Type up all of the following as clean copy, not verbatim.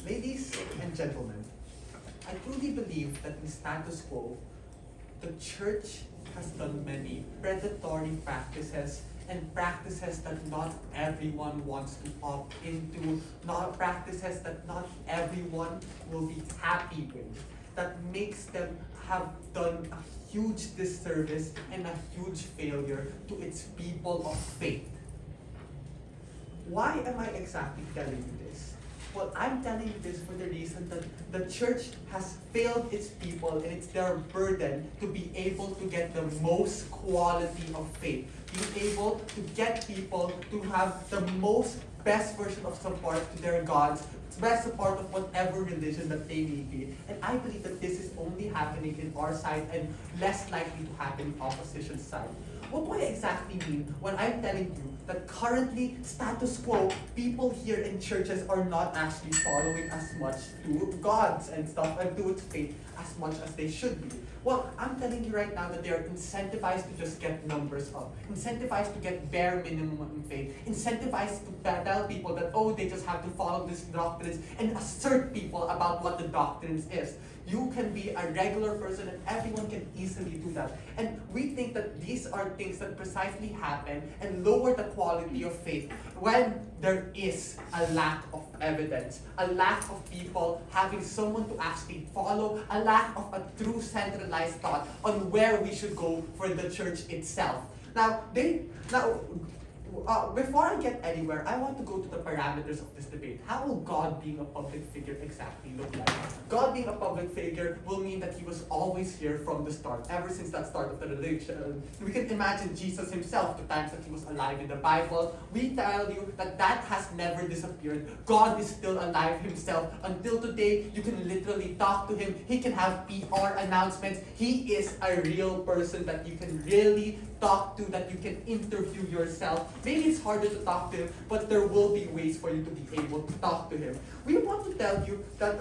Ladies and gentlemen, I truly believe that in status quo, the church has done many predatory practices and practices that not everyone wants to opt into, not practices that not everyone will be happy with, that makes them have done a huge disservice and a huge failure to its people of faith. Why am I exactly telling you this? Well, I'm telling you this for the reason that the church has failed its people, and it's their burden to be able to get the most quality of faith. Being able to get people to have the most best version of support to their gods, best support of whatever religion that they may be. And I believe that this is only happening in our side and less likely to happen in opposition side. What do I exactly mean when I'm telling you that currently, status quo, people here in churches are not actually following as much to gods and stuff and to its faith as much as they should be? Well, I'm telling you right now that they are incentivized to just get numbers up, incentivized to get bare minimum faith, incentivized to tell people that, oh, they just have to follow these doctrines and assert people about what the doctrines is. You can be a regular person and everyone can easily do that. And we think that these are things that precisely happen and lower the quality of faith when there is a lack of evidence, a lack of people having someone to actually follow, a lack of a true centralized thought on where we should go for the church itself. Before I get anywhere, I want to go to the parameters of this debate. How will God being a public figure exactly look like? God being a public figure will mean that he was always here from the start, ever since that start of the religion. We can imagine Jesus himself, the times that he was alive in the Bible. We tell you that that has never disappeared. God is still alive himself. Until today, you can literally talk to him. He can have PR announcements. He is a real person that you can really talk to, that you can interview yourself. Maybe it's harder to talk to him, but there will be ways for you to be able to talk to him. We want to tell you that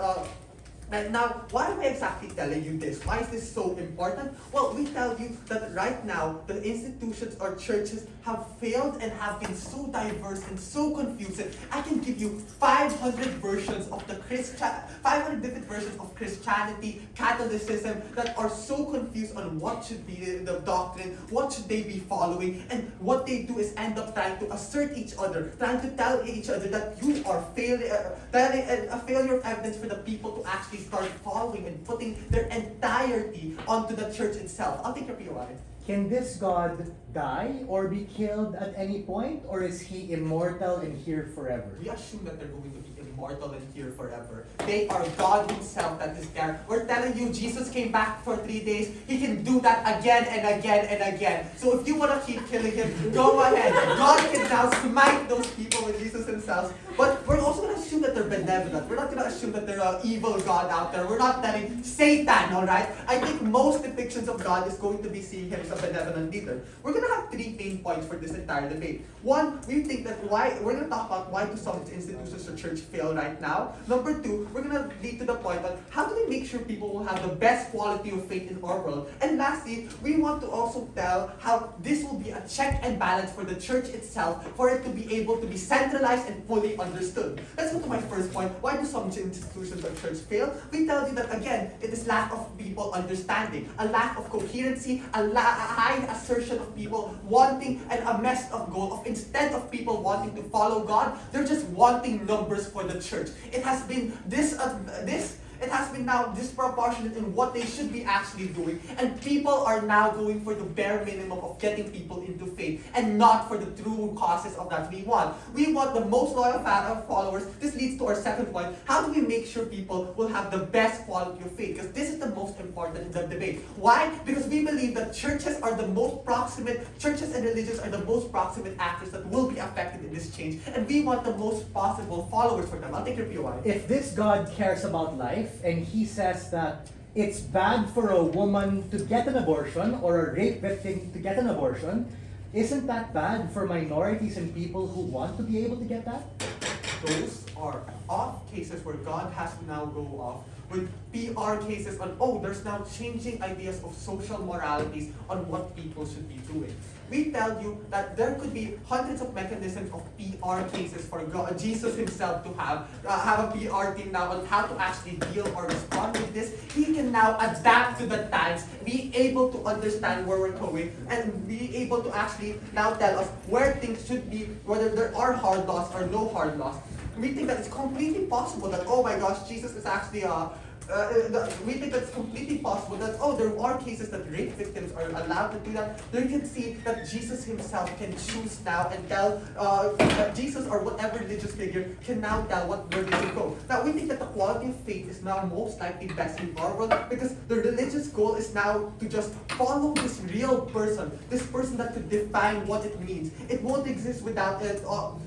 now, why am I exactly telling you this? Why is this so important? Well, we tell you that right now, the institutions or churches have failed and have been so diverse and so confused. I can give you 500 versions of 500 different versions of Christianity, Catholicism that are so confused on what should be the doctrine, what should they be following, and what they do is end up trying to assert each other, trying to tell each other that you are a failure of evidence for the people to actually start following and putting their entirety onto the church itself. I'll take your POI. Can this God die or be killed at any point, or is he immortal and here forever? We assume that they're going to be immortal and here forever. They are God himself that is there. We're telling you Jesus came back for 3 days. He can do that again and again and again. So if you want to keep killing him, go ahead. God can now smite those people with Jesus himself. But we're also going to assume that they're benevolent. We're not going to assume that they're an evil God out there. We're not telling Satan, alright? I think most depictions of God is going to be seeing him as a benevolent leader. We're going to have 3 main points for this entire debate. One, we think that we're going to talk about why do some institutions or church fail right now. Number 2, we're going to lead to the point on how do we make sure people will have the best quality of faith in our world. And lastly, we want to also tell how this will be a check and balance for the church itself, for it to be able to be centralized and fully understood. Let's go to my first point. Why do some institutions or church fail? We tell you that again, it is lack of people understanding, a lack of coherency, a high assertion of people wanting and a messed up goal of instead of people wanting to follow God, they're just wanting numbers for the church. It has been it has been now disproportionate in what they should be actually doing. And people are now going for the bare minimum of getting people into faith and not for the true causes of that we want. We want the most loyal followers. This leads to our second point. How do we make sure people will have the best quality of faith? Because this is the most important in the debate. Why? Because we believe that churches and religions are the most proximate actors that will be affected in this change. And we want the most possible followers for them. I'll take your POI. If this God cares about life, and he says that it's bad for a woman to get an abortion or a rape victim to get an abortion, isn't that bad for minorities and people who want to be able to get that? Those are off cases where God has to now go off, with PR cases on, there's now changing ideas of social moralities on what people should be doing. We tell you that there could be hundreds of mechanisms of PR cases for God, Jesus himself to have a PR team now on how to actually deal or respond with this. He can now adapt to the times, be able to understand where we're going, and be able to actually now tell us where things should be, whether there are hard laws or no hard laws. We think that it's completely possible that, oh my gosh, Jesus is actually we think that's completely possible that, there are cases that rape victims are allowed to do that. They can see that Jesus himself can choose now and tell, that Jesus or whatever religious figure can now tell where they should go. Now, we think that the quality of faith is now most likely best in our world because the religious goal is now to just follow this real person, this person that could define what it means. It won't exist without it.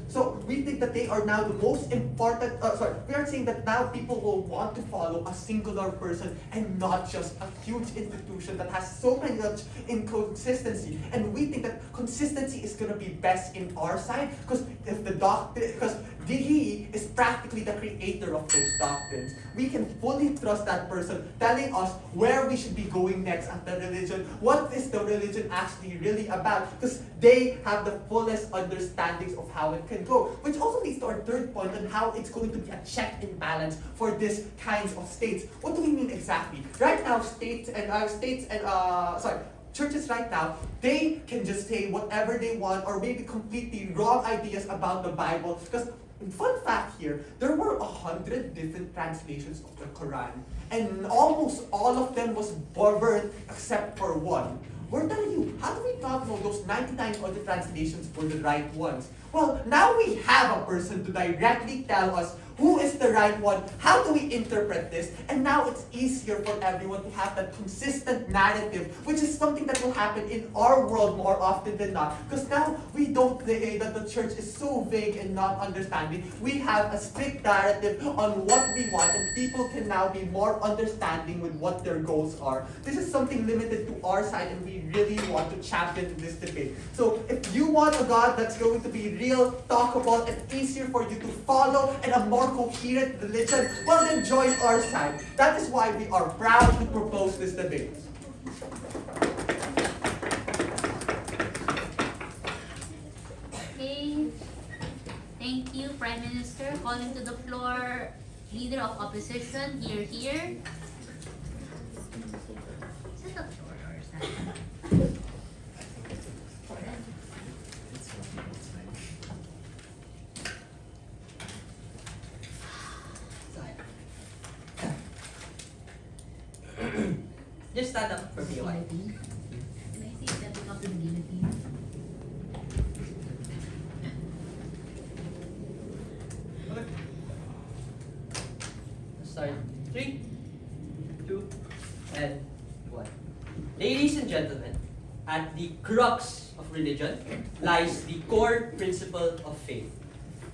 So we think that they are now the most important, we are saying that now people will want to follow a singular person and not just a huge institution that has so much inconsistency. And we think that consistency is going to be best in our side because he is practically the creator of those doctrines. We can fully trust that person telling us where we should be going next at the religion. What is the religion actually really about? Because they have the fullest understandings of how it can go. Which also leads to our third point on how it's going to be a check and balance for these kinds of states. What do we mean exactly? Right now, churches right now, they can just say whatever they want or maybe completely wrong ideas about the Bible. Because, fun fact here, there were 100 different translations of the Quran. And almost all of them was burned except for one. We're telling you, how do we not know those 99 other translations were the right ones? Well, now we have a person to directly tell us who is the right one, how do we interpret this, and now it's easier for everyone to have that consistent narrative, which is something that will happen in our world more often than not. Because now we don't say that the church is so vague and not understanding. We have a strict narrative on what we want, and people can now be more understanding with what their goals are. This is something limited to our side, and we really want to champion this debate. So if you want a God that's going to be real, talkable, and easier for you to follow, and a more coherent religion, well then join our side. That is why we are proud to propose this debate. Okay. Thank you, Prime Minister. Calling to the floor, Leader of Opposition, here. Is it the floor or is that? Just stand up for me a while. Can I see stepping up to the guillotine? Let's start. 3, 2, and 1. Ladies and gentlemen, at the crux of religion lies the core principle of faith.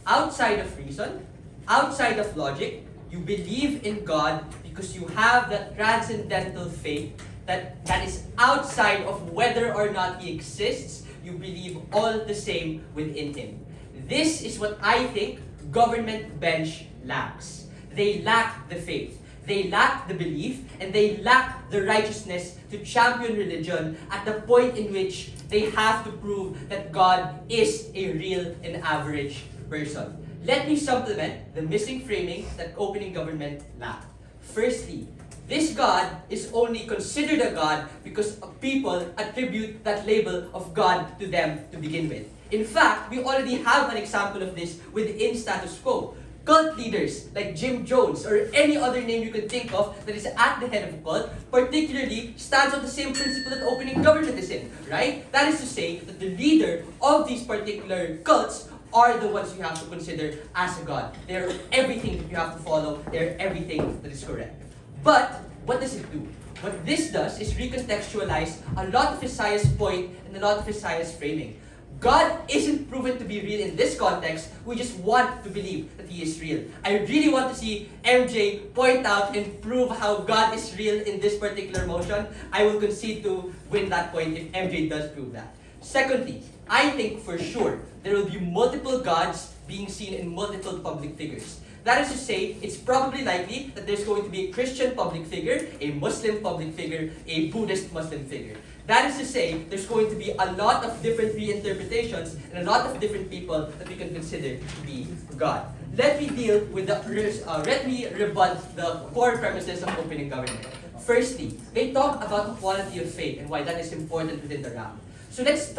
Outside of reason, outside of logic, you believe in God because you have that transcendental faith that is outside of whether or not He exists. You believe all the same within Him. This is what I think government bench lacks. They lack the faith. They lack the belief, and they lack the righteousness to champion religion at the point in which they have to prove that God is a real and average person. Let me supplement the missing framing that opening government lacked. Firstly, this God is only considered a God because people attribute that label of God to them to begin with. In fact, we already have an example of this within status quo. Cult leaders like Jim Jones or any other name you can think of that is at the head of a cult particularly stands on the same principle that opening government is in, right? That is to say that the leader of these particular cults are the ones you have to consider as a god. They're everything that you have to follow. They're everything that is correct. But what does it do? What this does is recontextualize a lot of Hesaya's point and a lot of Hesaya's framing. God isn't proven to be real in this context. We just want to believe that He is real. I really want to see MJ point out and prove how God is real in this particular motion. I will concede to win that point if MJ does prove that. Secondly, I think for sure there will be multiple gods being seen in multiple public figures. That is to say, it's probably likely that there's going to be a Christian public figure, a Muslim public figure, a Buddhist Muslim figure. That is to say, there's going to be a lot of different reinterpretations and a lot of different people that we can consider to be God. Let me let me rebut the core premises of opening government. Firstly, they talk about the quality of faith and why that is important within the RAM. So let's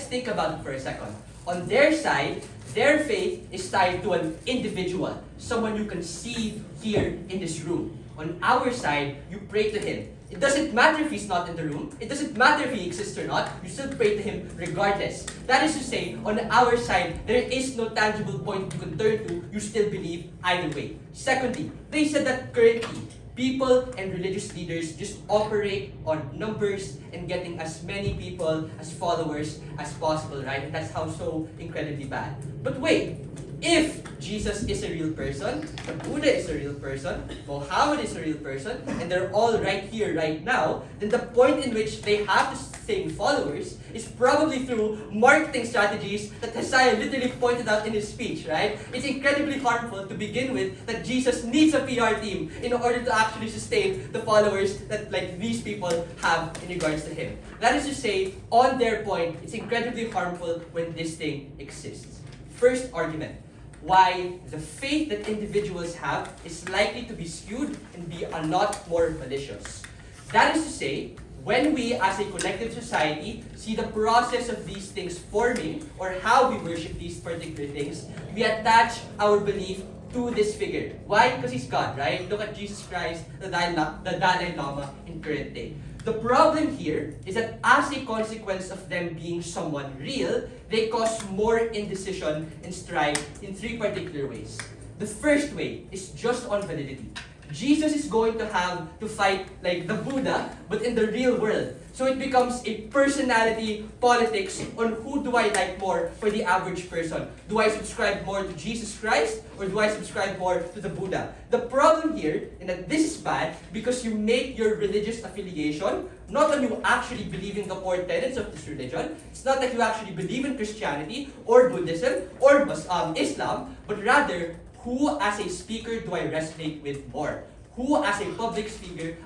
think about it for a second. On their side, their faith is tied to an individual, someone you can see here in this room. On our side, you pray to him. It doesn't matter if he's not in the room. It doesn't matter if he exists or not. You still pray to him regardless. That is to say, on our side, there is no tangible point you can turn to. You still believe either way. Secondly, they said that currently, people and religious leaders just operate on numbers and getting as many people as followers as possible, right? And that's how so incredibly bad. But wait, if Jesus is a real person, the Buddha is a real person, Muhammad is a real person, and they're all right here, right now, then the point in which they have the same followers is probably through marketing strategies that Hesaya literally pointed out in his speech, right? It's incredibly harmful to begin with that Jesus needs a PR team in order to actually sustain the followers that these people have in regards to him. That is to say, on their point, it's incredibly harmful when this thing exists. First argument. Why the faith that individuals have is likely to be skewed and be a lot more malicious. That is to say, when we as a collective society see the process of these things forming or how we worship these particular things, we attach our belief to this figure. Why? Because he's God, right? Look at Jesus Christ, the Dalai Lama in current day. The problem here is that as a consequence of them being someone real, they cause more indecision and strife in three particular ways. The first way is just on validity. Jesus is going to have to fight like the Buddha, but in the real world. So it becomes a personality politics on who do I like more for the average person. Do I subscribe more to Jesus Christ or do I subscribe more to the Buddha? The problem here is that this is bad because you make your religious affiliation not on you actually believing the core tenets of this religion. It's not that you actually believe in Christianity or Buddhism or Islam, but rather who as a speaker do I resonate with more? Who as a public figure,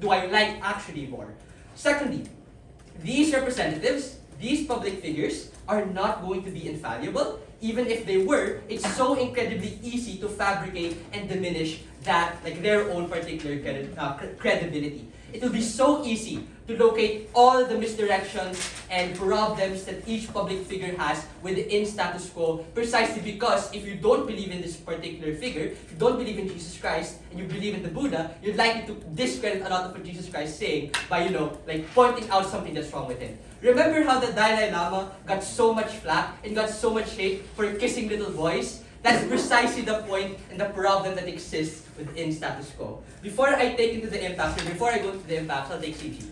do I like actually more? Secondly, these representatives, these public figures, are not going to be infallible. Even if they were, it's so incredibly easy to fabricate and diminish that, their own particular credibility. It will be so easy to locate all the misdirections and problems that each public figure has within status quo, precisely because if you don't believe in this particular figure, if you don't believe in Jesus Christ, and you believe in the Buddha, you're likely to discredit a lot of what Jesus Christ is saying by, pointing out something that's wrong with him. Remember how the Dalai Lama got so much flack and got so much hate for kissing little boys? That's precisely the point and the problem that exists within status quo. Before I take into the impacts, or before I go to the impacts, I'll take CG.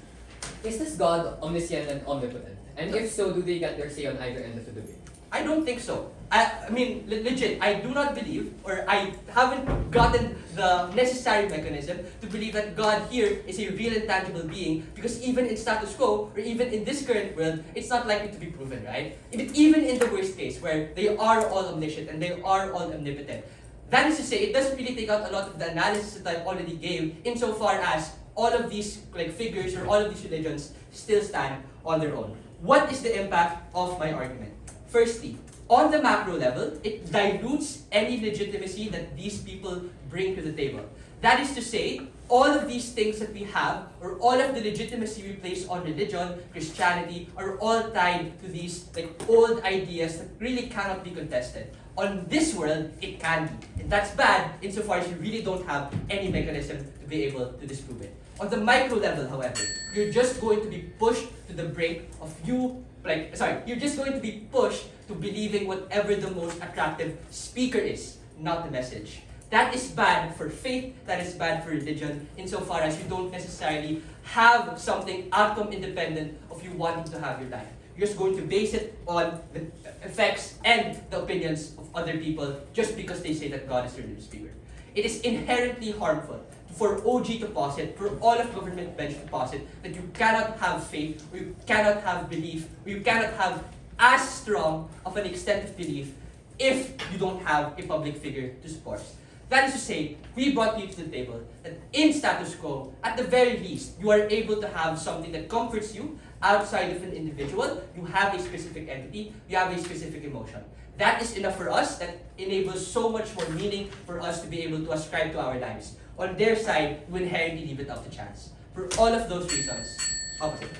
Is this God omniscient and omnipotent? And if so, do they get their say on either end of the debate? I don't think so. I mean, legit, I do not believe, or I haven't gotten the necessary mechanism to believe that God here is a real and tangible being, because even in status quo, or even in this current world, it's not likely to be proven, right? Even in the worst case, where they are all omniscient and they are all omnipotent. That is to say, it doesn't really take out a lot of the analysis that I already gave, insofar as all of these figures or all of these religions still stand on their own. What is the impact of my argument? Firstly, on the macro level, it dilutes any legitimacy that these people bring to the table. That is to say, all of these things that we have, or all of the legitimacy we place on religion, Christianity, are all tied to these old ideas that really cannot be contested. On this world, it can be. And that's bad insofar as you really don't have any mechanism to be able to disprove it. On the micro level, however, you're just going to be pushed to the brink of you're just going to be pushed to believing whatever the most attractive speaker is, not the message. That is bad for faith, that is bad for religion, insofar as you don't necessarily have something outcome independent of you wanting to have your life. You're just going to base it on the effects and the opinions of other people just because they say that God is the religious speaker. It is inherently harmful for OG to posit, for all of government bench to posit, that you cannot have faith, or you cannot have belief, or you cannot have as strong of an extent of belief if you don't have a public figure to support. That is to say, we brought you to the table that in status quo, at the very least, you are able to have something that comforts you outside of an individual. You have a specific entity, you have a specific emotion. That is enough for us. That enables so much more meaning for us to be able to ascribe to our lives. On their side, we inherently leave it up to chance. For all of those reasons, opposite.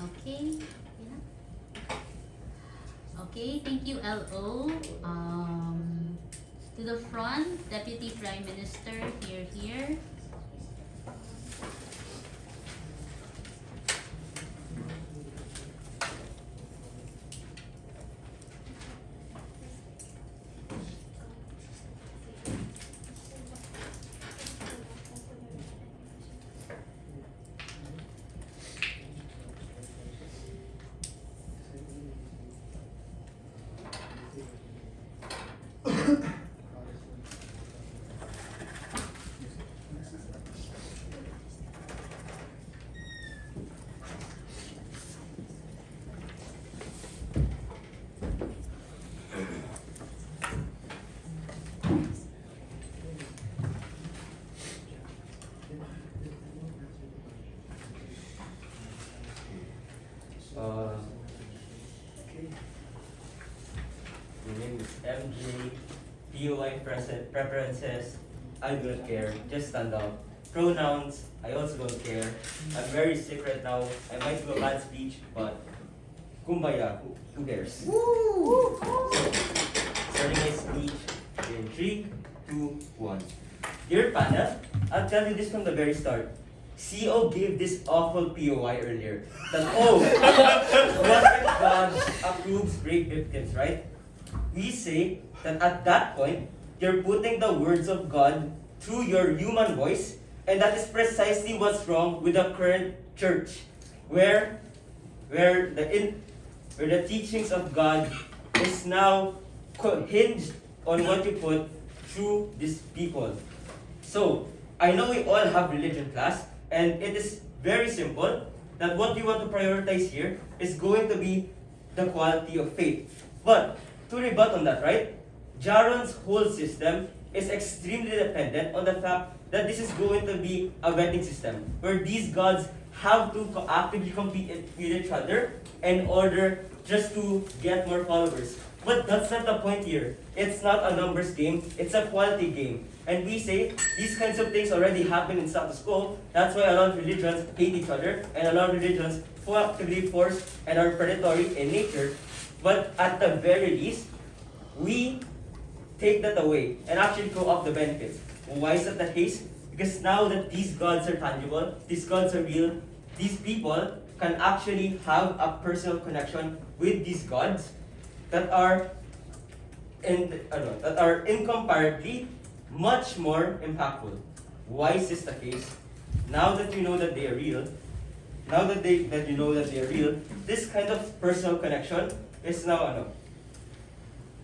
Okay. Okay, thank you, LO. To the front, Deputy Prime Minister, here. My name is MJ. POI preferences, I don't care. Just stand up. Pronouns, I also don't care. I'm very sick right now. I might do a bad speech, but kumbaya, who cares? So, starting my speech in 3, 2, 1. Dear panel, I'll tell you this from the very start. CO gave this awful POI earlier. That, oh, what if God approves rape victims, right? We say that at that point, you're putting the words of God through your human voice, and that is precisely what's wrong with the current church, where the teachings of God is now hinged on what you put through these people. So, I know we all have religion class, and it is very simple that what we want to prioritize here is going to be the quality of faith. But to rebut on that, right? Jaron's whole system is extremely dependent on the fact that this is going to be a wedding system where these gods have to actively compete with each other in order just to get more followers. But that's not the point here. It's not a numbers game, it's a quality game. And we say these kinds of things already happen in status quo. That's why a lot of religions hate each other, and a lot of religions actively force and are predatory in nature. But at the very least, we take that away and actually go up the benefits. Why is that the case? Because now that these gods are tangible, these gods are real, these people can actually have a personal connection with these gods that are incomparably much more impactful. Why is this the case? Now that you know that they are real, this kind of personal connection is now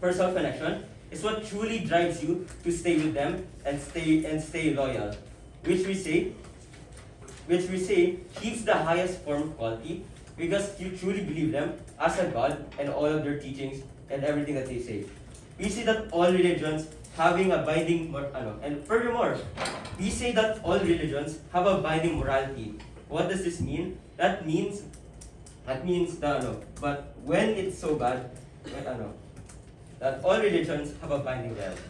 personal connection is what truly drives you to stay with them and stay loyal, which we say keeps the highest form of quality because you truly believe them as a god and all of their teachings and everything that they say. We say that all religions having a binding and furthermore, we say that all religions have a binding morality. What does this mean? That means but when it's so bad, that all religions have a binding morality.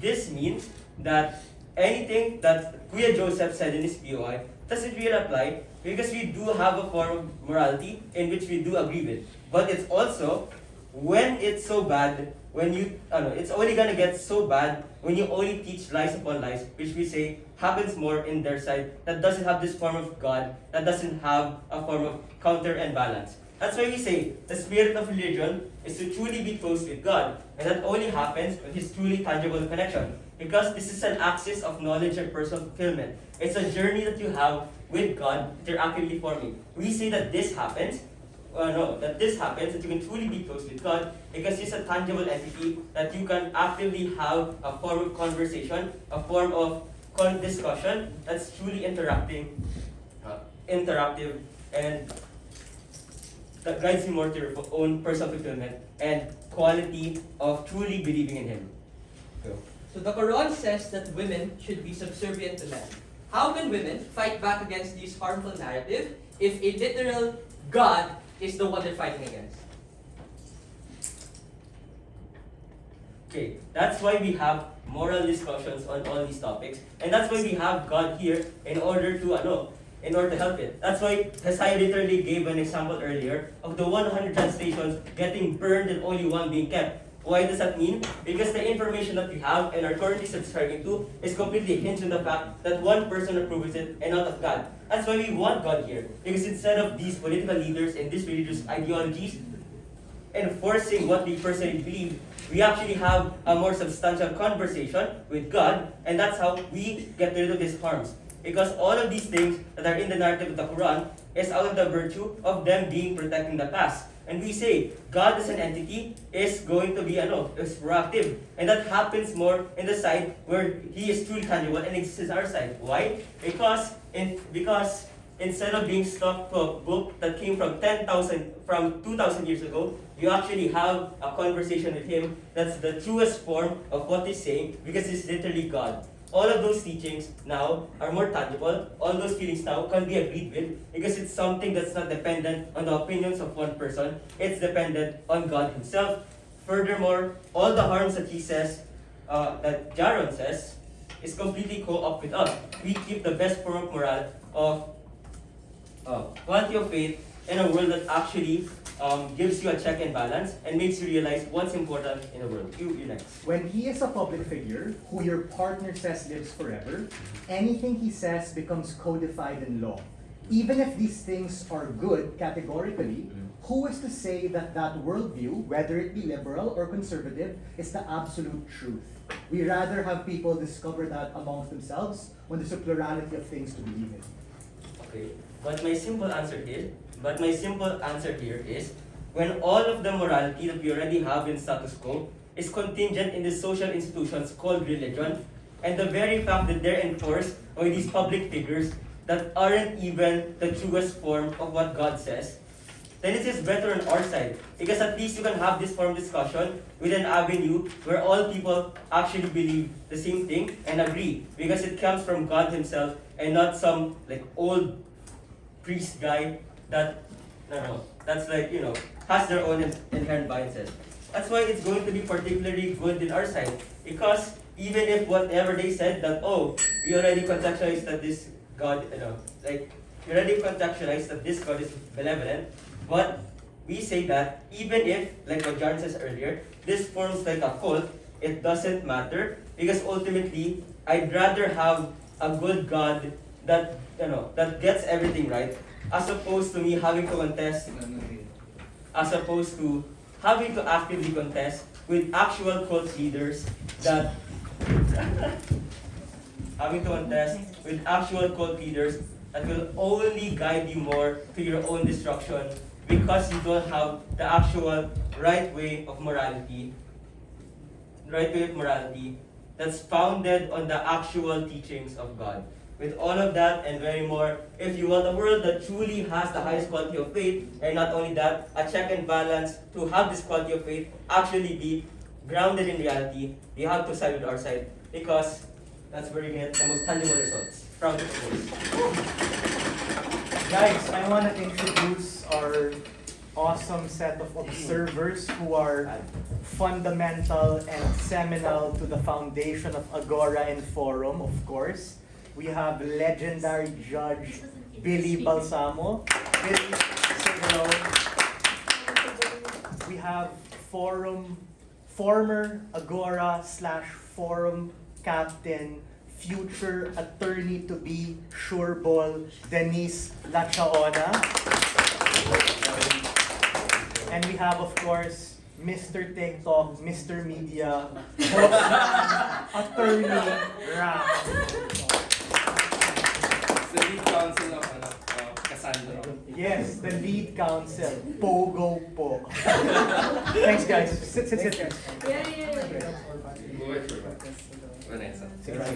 This means that anything that Kuya Josef said in his POI doesn't really apply because we do have a form of morality in which we do agree with. But it's also when it's so bad, it's only gonna get so bad when you only teach lies upon lies, which we say happens more in their side that doesn't have this form of God, that doesn't have a form of counter and balance. That's why we say the spirit of religion is to truly be close with God, and that only happens with His truly tangible connection. Because this is an axis of knowledge and personal fulfillment. It's a journey that you have with God that you're actively forming. We say that this happens, that you can truly be close with God because He's a tangible entity that you can actively have a form of conversation, a form of discussion that's truly interactive, and that guides you more to your own personal fulfillment and quality of truly believing in Him. Go. So the Quran says that women should be subservient to men. How can women fight back against this harmful narrative if a literal God is the one they're fighting against? Okay, that's why we have moral discussions on all these topics, and that's why we have God here in order to help it. That's why Hesaya literally gave an example earlier of the 100 translations getting burned and only one being kept. Why does that mean? Because the information that we have and are currently subscribing to is completely hinged on the fact that one person approves it and not of God. That's why we want God here. Because instead of these political leaders and these religious ideologies enforcing what they personally believe, we actually have a more substantial conversation with God, and that's how we get rid of these harms. Because all of these things that are in the narrative of the Quran is out of the virtue of them being protecting the past. And we say God as an entity is going to be is proactive. And that happens more in the side where He is truly tangible and exists our side. Why? Because instead of being stuck to a book that came from 2,000 years ago, you actually have a conversation with Him that's the truest form of what He's saying, because He's literally God. All of those teachings now are more tangible. All those feelings now can be agreed with, because it's something that's not dependent on the opinions of one person. It's dependent on God Himself. Furthermore, all the harms that He says, that Jaron says, is completely co-op with us. We keep the best form of morale, of quality of faith, in a world that actually gives you a check and balance and makes you realize what's important in the world. You next. When he is a public figure who your partner says lives forever, anything he says becomes codified in law. Even if these things are good categorically, who is to say that that worldview, whether it be liberal or conservative, is the absolute truth? We rather have people discover that amongst themselves when there's a plurality of things to believe in. Okay, but my simple answer here is, when all of the morality that we already have in status quo is contingent in the social institutions called religion, and the very fact that they're enforced by these public figures that aren't even the truest form of what God says, then it is better on our side, because at least you can have this form of discussion with an avenue where all people actually believe the same thing and agree, because it comes from God Himself and not some old priest guy that that's has their own inherent biases. That's why it's going to be particularly good in our side, because even if whatever they said that we already contextualized that this God we already contextualized that this God is benevolent, but we say that even if, like what Jaron says earlier, this forms like a cult, it doesn't matter, because ultimately I'd rather have a good God that that gets everything right, as opposed to me having to contest, as opposed to having to actively contest with actual cult leaders that having to contest with actual cult leaders that will only guide you more to your own destruction, because you don't have the actual right way of morality that's founded on the actual teachings of God. With all of that and very more, if you want a world that truly has the highest quality of faith, and not only that, a check and balance to have this quality of faith actually be grounded in reality, you have to side with our side, because that's where you get the most tangible results. Proud of you. Guys, I want to introduce our awesome set of observers who are fundamental and seminal to the foundation of Agora and Forum, of course. We have legendary judge Billy Balsamo. Billy, say hello. We have former Agora/Forum captain, future attorney-to-be Sureball Denise Lachaona. And we have, of course, Mr. TikTok, Mr. Media, attorney Ra. The lead counsel of Yes, the lead counsel. Pogo po. Thanks, guys. Sit. Chill lang.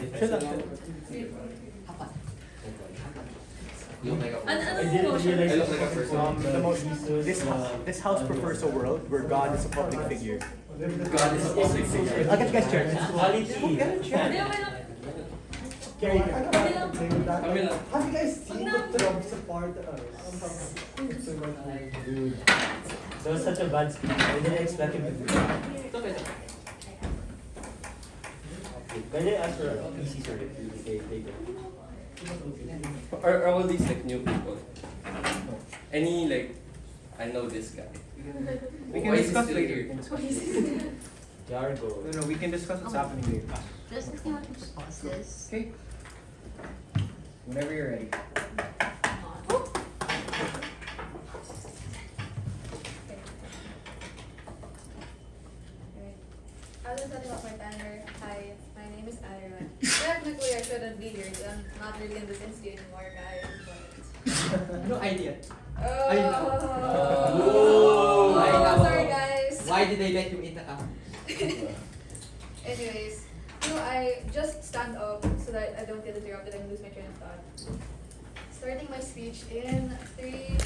You look like a Ano I didn't motion? realize I look like a person. The motion. This house prefers a world where God is a public figure. God is a public figure. I'll get you guys chairs. Quality. Hindi, okay lang. Carry Okay lang. Kami lang. Have you guys seen the Trump's part? Dude. That was such a bad speech. I didn't expect him to do that. Can I ask for a PC sir if they take it? Are all these like new people? Any like, I know this guy. We Why is he still later. here? Jargo. No, we can discuss what's happening later. Just looking at whose boss this. Okay. Whenever you're ready. I was setting up my timer. Hi, my name is Ira. Technically, I shouldn't be here because I'm not really in this institute anymore, guys. But No idea. oh, I know. sorry, guys. Why did they let you in the camp? Anyways, I just stand up so that I don't get interrupted and lose my train of thought. Starting my speech in three,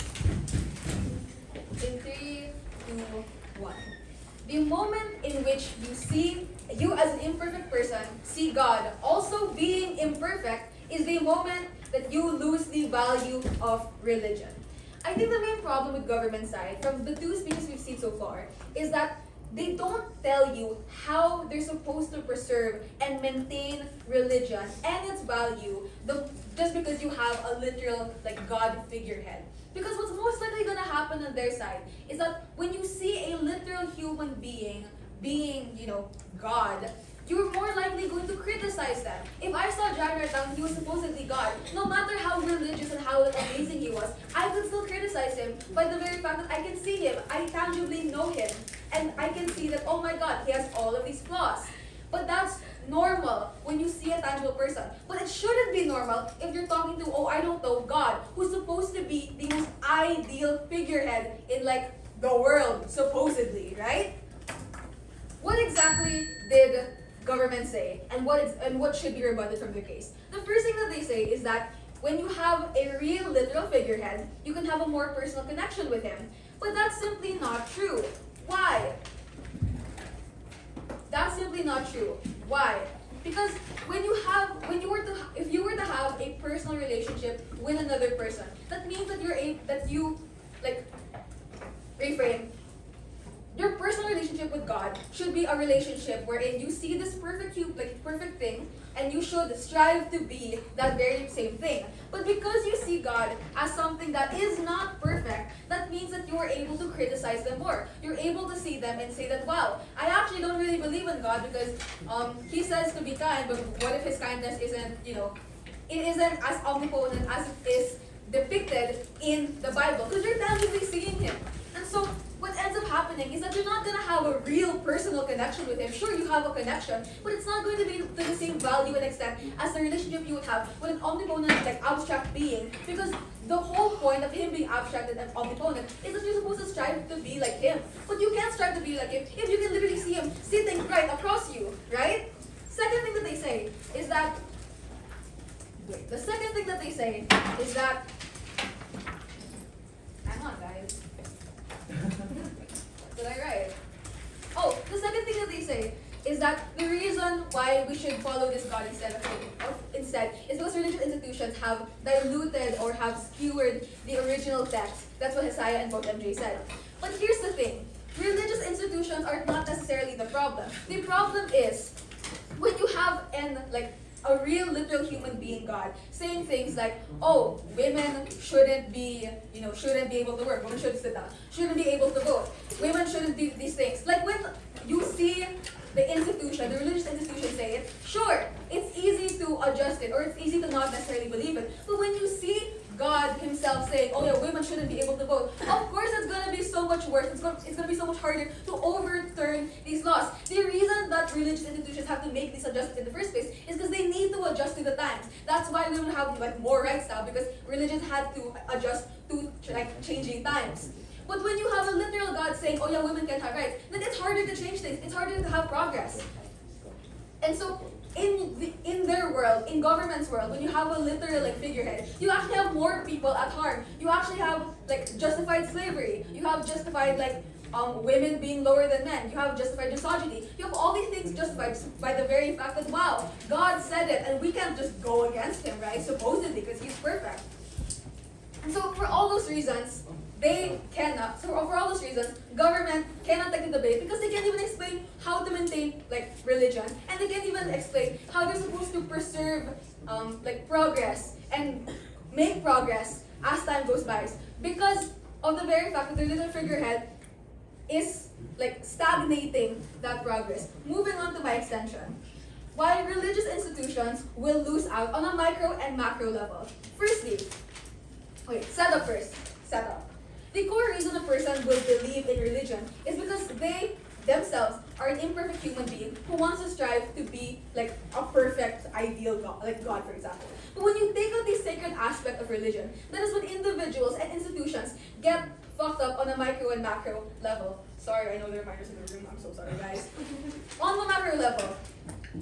two, one. The moment in which you as an imperfect person see God also being imperfect is the moment that you lose the value of religion. I think the main problem with government side, from the two speeches we've seen so far, is that they don't tell you how they're supposed to preserve and maintain religion and its value just because you have a literal God figurehead. Because what's most likely gonna happen on their side is that when you see a literal human being God, you're more likely going to criticize them. If I saw Jaron right now, he was supposedly God, no matter how religious and how amazing he was, I could still criticize him by the very fact that I can see him, I tangibly know him, and I can see that, oh my God, he has all of these flaws. But that's normal when you see a tangible person. But it shouldn't be normal if you're talking to, God, who's supposed to be the most ideal figurehead in the world, supposedly, right? What exactly did government say, and what should be rebutted from their case? The first thing that they say is that when you have a real literal figurehead, you can have a more personal connection with him. But that's simply not true. Why? That's simply not true. Why? Because if you were to have a personal relationship with another person, that means that reframe. Your personal relationship with God should be a relationship wherein you see this perfect thing, and you should strive to be that very same thing. But because you see God as something that is not perfect, that means that you are able to criticize them more. You're able to see them and say that, wow, I actually don't really believe in God because he says to be kind, but what if his kindness isn't, it isn't as omnipotent as it is depicted in the Bible, because you're tangibly seeing him. And so what ends up happening is that you're not going to have a real personal connection with him. Sure, you have a connection, but it's not going to be to the same value and extent as the relationship you would have with an omnipotent, abstract being, because the whole point of him being abstract and omnipotent is that you're supposed to strive to be like him. But you can't strive to be like him if you can literally see him sitting right across you, right? Second thing that they say is that hang on, guys. Did I write? Oh, the second thing that they say is that the reason why we should follow this God instead is because religious institutions have diluted or have skewered the original text. That's what Hesaya and both MJ said. But here's the thing. Religious institutions are not necessarily the problem. The problem is when you have a real literal human being God saying things like, oh, women shouldn't be able to work, women should sit down, shouldn't be able to vote, women shouldn't do these things. Like when you see the religious institution say it, sure, it's easy to adjust it or it's easy to not necessarily believe it. But when you see God himself saying, oh yeah, women shouldn't be able to vote, of course it's going to be so much worse. It's going to be so much harder to overturn these laws. The reason that religious institutions have to make these adjustments in the first place is because they need to adjust to the times. That's why women have like more rights now, because religion had to adjust to like changing times. But when you have a literal God saying, oh yeah, women can't have rights, then it's harder to change things. It's harder to have progress. And so in their world, in government's world, when you have a literal like figurehead, you actually have more people at harm. You actually have like justified slavery. You have justified like women being lower than men. You have justified misogyny. You have all these things justified by the very fact that, wow, God said it, and we can't just go against him, right? Supposedly, because he's perfect. And so for all those reasons, government cannot take the debate because they can't even explain how to maintain like religion, and they can't even explain how they're supposed to preserve like progress and make progress as time goes by, because of the very fact that their little figurehead is like stagnating that progress. Moving on to my extension. Why religious institutions will lose out on a micro and macro level. Firstly, setup first. Setup. The core reason a person will believe in religion is because they themselves are an imperfect human being who wants to strive to be like a perfect ideal God, like God, for example. But when you take out the sacred aspect of religion, that is when individuals and institutions get fucked up on a micro and macro level. Sorry, I know there are minors in the room. I'm so sorry, guys. On the macro level,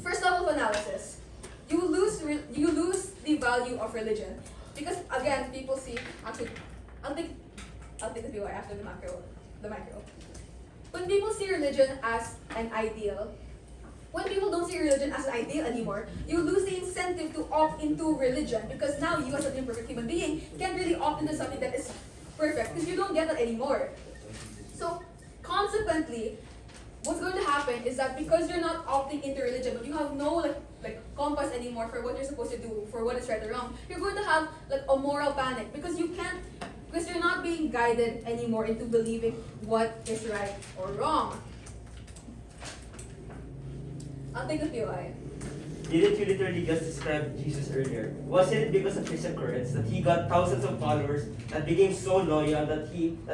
first level of analysis, you lose the value of religion because again, people see. Actually, I'll take the PY after the macro. When people see religion as an ideal, when people don't see religion as an ideal anymore, you lose the incentive to opt into religion because now you as an imperfect human being can't really opt into something that is perfect because you don't get that anymore. So consequently, what's going to happen is that because you're not opting into religion, but you have no like compass anymore for what you're supposed to do, for what is right or wrong, you're going to have like a moral panic because you're not being guided anymore into believing what is right or wrong. I'll take a POI. Didn't you literally just describe Jesus earlier? Wasn't it because of his occurrence that he got thousands of followers that became so loyal that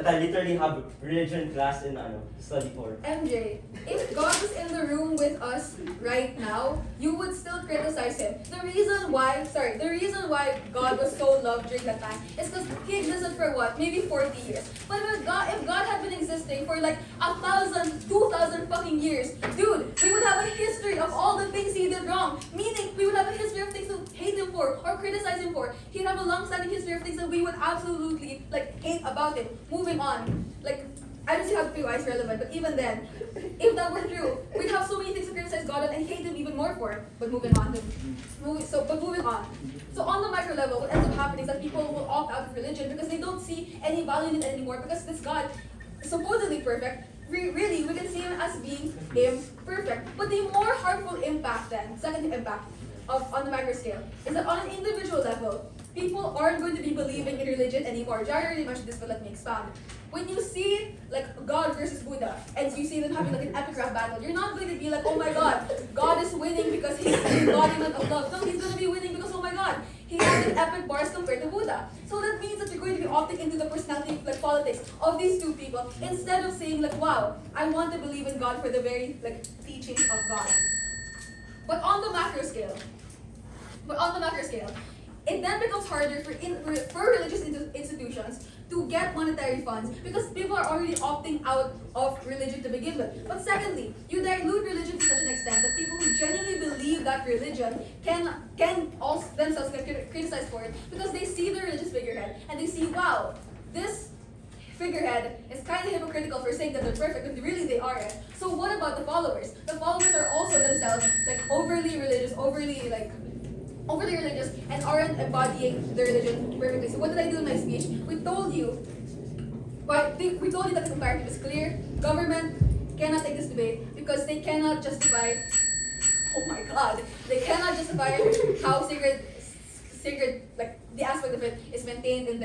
I literally have religion class in study for? MJ, if God was in the room with us right now, you would still criticize him. The reason why God was so loved during that time is because he existed for what? Maybe 40 years. But if God had been existing for like 1,000, 2,000 fucking years, dude, we would have a history of all the things he did wrong. Meaning, we would have a history of things to hate him for or criticize him for. He'd have a long-standing history of things that we would absolutely like hate about him. Moving on, like I don't see how the PY is relevant, but even then, if that were true, we'd have so many things to criticize God on and hate him even more for. But moving on. So on the micro level, what ends up happening is that people will opt out of religion because they don't see any value in it anymore because this God is supposedly perfect. Really, we can see him as being imperfect. But the more harmful impact then, second impact on the macro scale, is that on an individual level, people aren't going to be believing in religion anymore. Jaron already mentioned this, but let me expand. When you see like God versus Buddha, and you see them having like an epic rap battle, you're not going to be like, oh my God, God is winning because he's the embodiment of love. No, he's going to be winning because, oh my God, he has an epic bars compared to Buddha. So that means that you're going to be opting into the personality like politics of these two people instead of saying like, wow, I want to believe in God for the very like teachings of God. But on the macro scale, it then becomes harder for religious institutions to get monetary funds because people are already opting out of religion to begin with. But secondly, you dilute religion to such an extent that people who genuinely believe that religion can also themselves get criticized for it because they see the religious figurehead and they see, wow, this figurehead is kind of hypocritical for saying that they're perfect, but really they aren't. So what about the followers? The followers are also themselves like overly religious, and aren't embodying the religion perfectly. So what did I do in my speech? We told you that the comparative is clear. Government cannot take this debate because they cannot justify, oh my God, they cannot justify how sacred, like the aspect of it is maintained in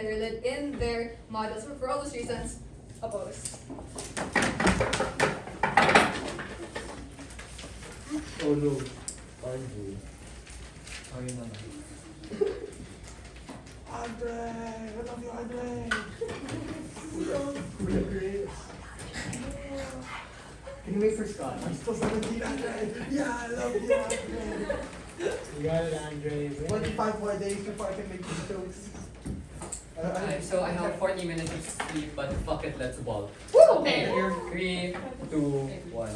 their models. For all those reasons, oppose. Oh no, Anjo. Ayun naman. Andre! I love you, Andre! Kuya Chris. Can you wait for Scott? I'm still 17, Andre! Yeah, I love you, Andre! You got it, Andre. 25 more days before I can make these jokes. Alright, so I have 40 minutes of sleep, but fuck it, let's ball. Woo! Okay, 3, 2, 1.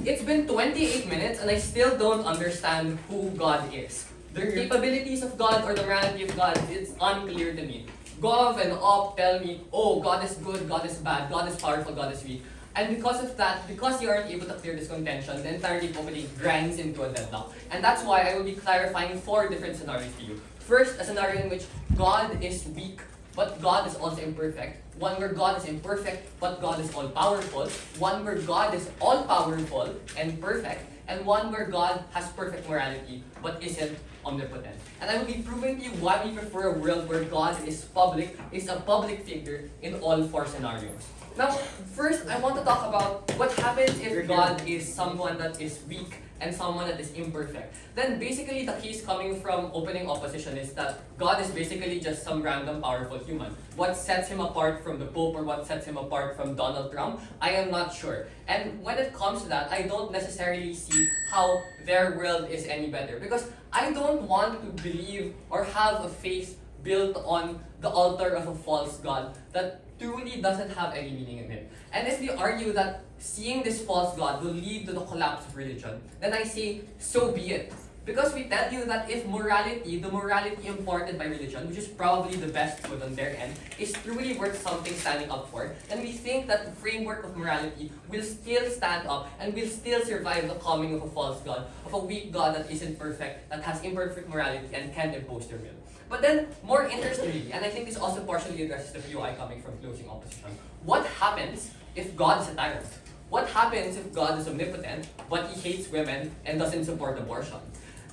It's been 28 minutes and I still don't understand who God is. The capabilities of God or the morality of God, it's unclear to me. Gov and Op tell me, oh, God is good, God is bad, God is powerful, God is weak. And because of that, because you aren't able to clear this contention, the entire opening grinds into a deadlock. And that's why I will be clarifying 4 different scenarios to you. First, a scenario in which God is weak, but God is also imperfect. One where God is imperfect, but God is all-powerful. One where God is all-powerful and perfect. And one where God has perfect morality, but isn't omnipotent. And I will be proving to you why we prefer a world where God is a public figure in all 4 scenarios. Now, first, I want to talk about what happens if God is someone that is weak and someone that is imperfect. Then basically the case coming from opening opposition is that God is basically just some random powerful human. What sets him apart from the Pope or what sets him apart from Donald Trump, I am not sure. And when it comes to that, I don't necessarily see how their world is any better. Because I don't want to believe or have a faith built on the altar of a false God that truly doesn't have any meaning in it. And if you argue that seeing this false God will lead to the collapse of religion, then I say, so be it. Because we tell you that if morality, the morality imparted by religion, which is probably the best good on their end, is truly worth something standing up for, then we think that the framework of morality will still stand up and will still survive the coming of a false God, of a weak God that isn't perfect, that has imperfect morality and can't impose their will. But then, more interestingly, and I think this also partially addresses the POI coming from closing opposition, what happens if God is a tyrant? What happens if God is omnipotent, but he hates women and doesn't support abortion?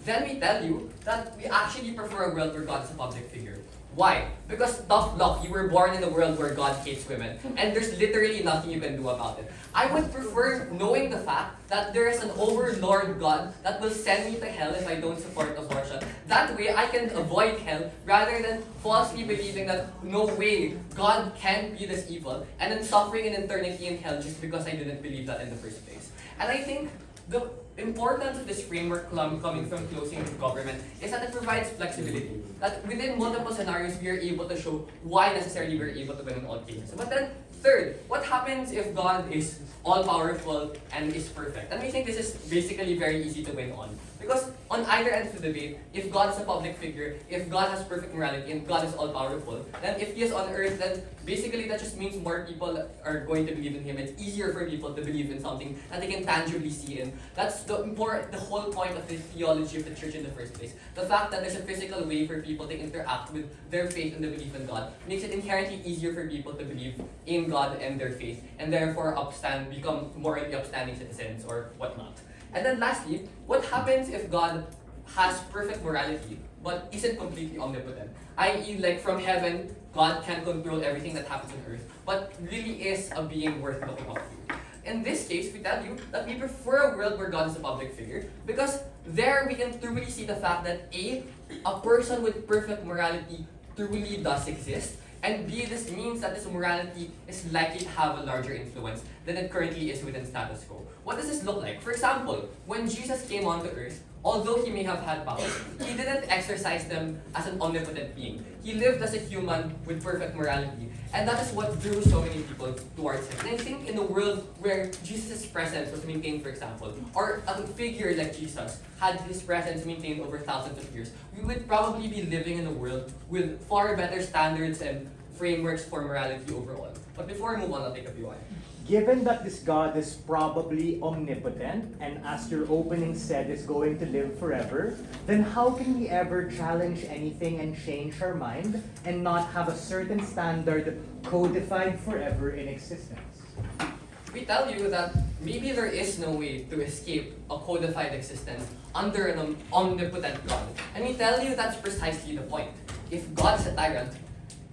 Then we tell you that we actually prefer a world where God is a public figure. Why? Because tough luck, you were born in a world where God hates women, and there's literally nothing you can do about it. I would prefer knowing the fact that there is an overlord God that will send me to hell if I don't support abortion. That way, I can avoid hell rather than falsely believing that no way, God can't be this evil, and then suffering an eternity in hell just because I didn't believe that in the first place. And I think the importance of this framework coming from closing government is that it provides flexibility. That within multiple scenarios, we are able to show why necessarily we are able to win in all cases. But then, third, what happens if God is all-powerful and is perfect? And we think this is basically very easy to win on. Because on either end of the debate, if God is a public figure, if God has perfect morality, and God is all-powerful, then if he is on earth, then basically that just means more people are going to believe in him. It's easier for people to believe in something that they can tangibly see in. That's the whole point of the theology of the church in the first place. The fact that there's a physical way for people to interact with their faith and the belief in God makes it inherently easier for people to believe in God and their faith, and therefore become morally upstanding citizens or whatnot. And then lastly, what happens if God has perfect morality but isn't completely omnipotent? I.e., like from heaven, God can control everything that happens on earth, but really is a being worth looking up to. In this case, we tell you that we prefer a world where God is a public figure because there we can truly see the fact that A person with perfect morality truly does exist, and B, this means that this morality is likely to have a larger influence than it currently is within status quo. What does this look like? For example, when Jesus came onto earth, although he may have had powers, he didn't exercise them as an omnipotent being. He lived as a human with perfect morality, and that is what drew so many people towards him. And I think in a world where Jesus' presence was maintained, for example, or a figure like Jesus had his presence maintained over thousands of years, we would probably be living in a world with far better standards and frameworks for morality overall. But before I move on, I'll take a POI. Given that this God is probably omnipotent, and as your opening said, is going to live forever, then how can we ever challenge anything and change our mind and not have a certain standard codified forever in existence? We tell you that maybe there is no way to escape a codified existence under an omnipotent God. And we tell you that's precisely the point. If God is a tyrant,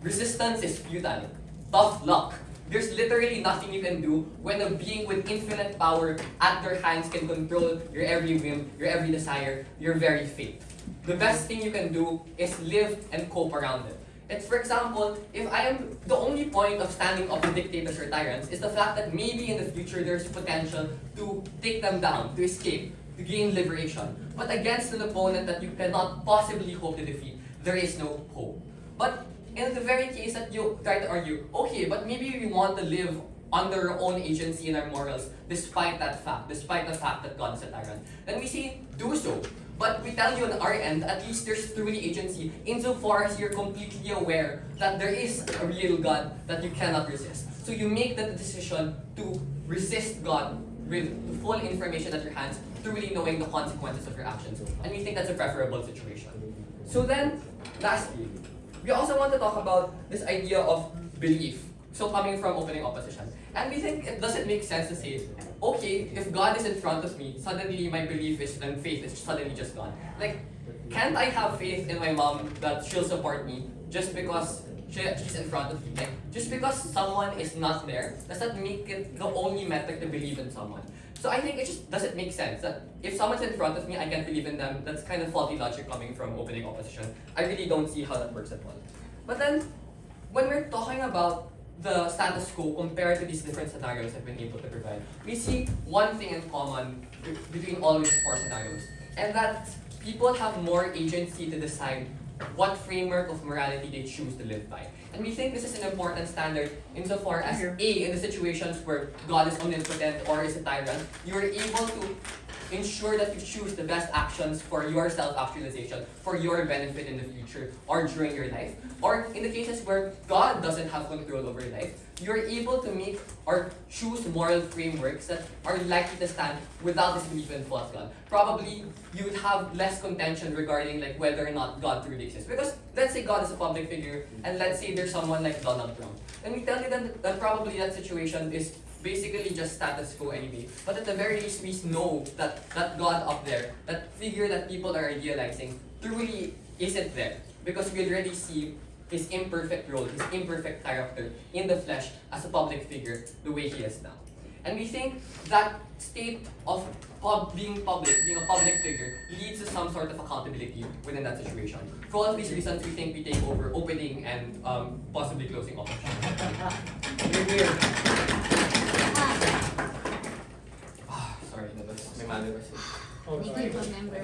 resistance is futile. Tough luck. There's literally nothing you can do when a being with infinite power at their hands can control your every whim, your every desire, your very fate. The best thing you can do is live and cope around it. It's, for example, if I am, the only point of standing up to dictators or tyrants is the fact that maybe in the future there's potential to take them down, to escape, to gain liberation. But against an opponent that you cannot possibly hope to defeat, there is no hope. But in the very case that you try to argue, okay, but maybe we want to live under our own agency and our morals, despite the fact that God is a tyrant, then we say, do so. But we tell you on our end, at least there's truly agency, insofar as you're completely aware that there is a real God that you cannot resist. So you make the decision to resist God with the full information at your hands, truly knowing the consequences of your actions. And we think that's a preferable situation. So then, lastly, we also want to talk about this idea of belief. So coming from opening opposition. And we think it doesn't make sense to say, okay, if God is in front of me, suddenly my belief is and faith is suddenly just gone. Like, can't I have faith in my mom that she'll support me just because she's in front of me? Like, just because someone is not there, does that make it the only metric to believe in someone? So I think it just doesn't make sense that if someone's in front of me, I can't believe in them. That's kind of faulty logic coming from opening opposition. I really don't see how that works at all. But then, when we're talking about the status quo compared to these different scenarios I've been able to provide, we see one thing in common between all these four scenarios, and that people have more agency to decide what framework of morality they choose to live by. And we think this is an important standard insofar as A, in the situations where God is omnipotent or is a tyrant, you are able to ensure that you choose the best actions for your self-actualization, for your benefit in the future or during your life. Or in the cases where God doesn't have control over your life, you're able to make or choose moral frameworks that are likely to stand without this belief in false God. Probably you would have less contention regarding like whether or not God truly exists. Because let's say God is a public figure, and let's say there's someone like Donald Trump. And we tell you that probably that situation is basically just status quo anyway. But at the very least, we know that that God up there, that figure that people are idealizing, truly isn't there. Because we already see his imperfect role, his imperfect character in the flesh as a public figure the way he is now. And we think that state of being a public figure leads to some sort of accountability within that situation. For all of these reasons, we think we take over opening and possibly closing opposition. Sorry, no, that's my mother was Speaking to a member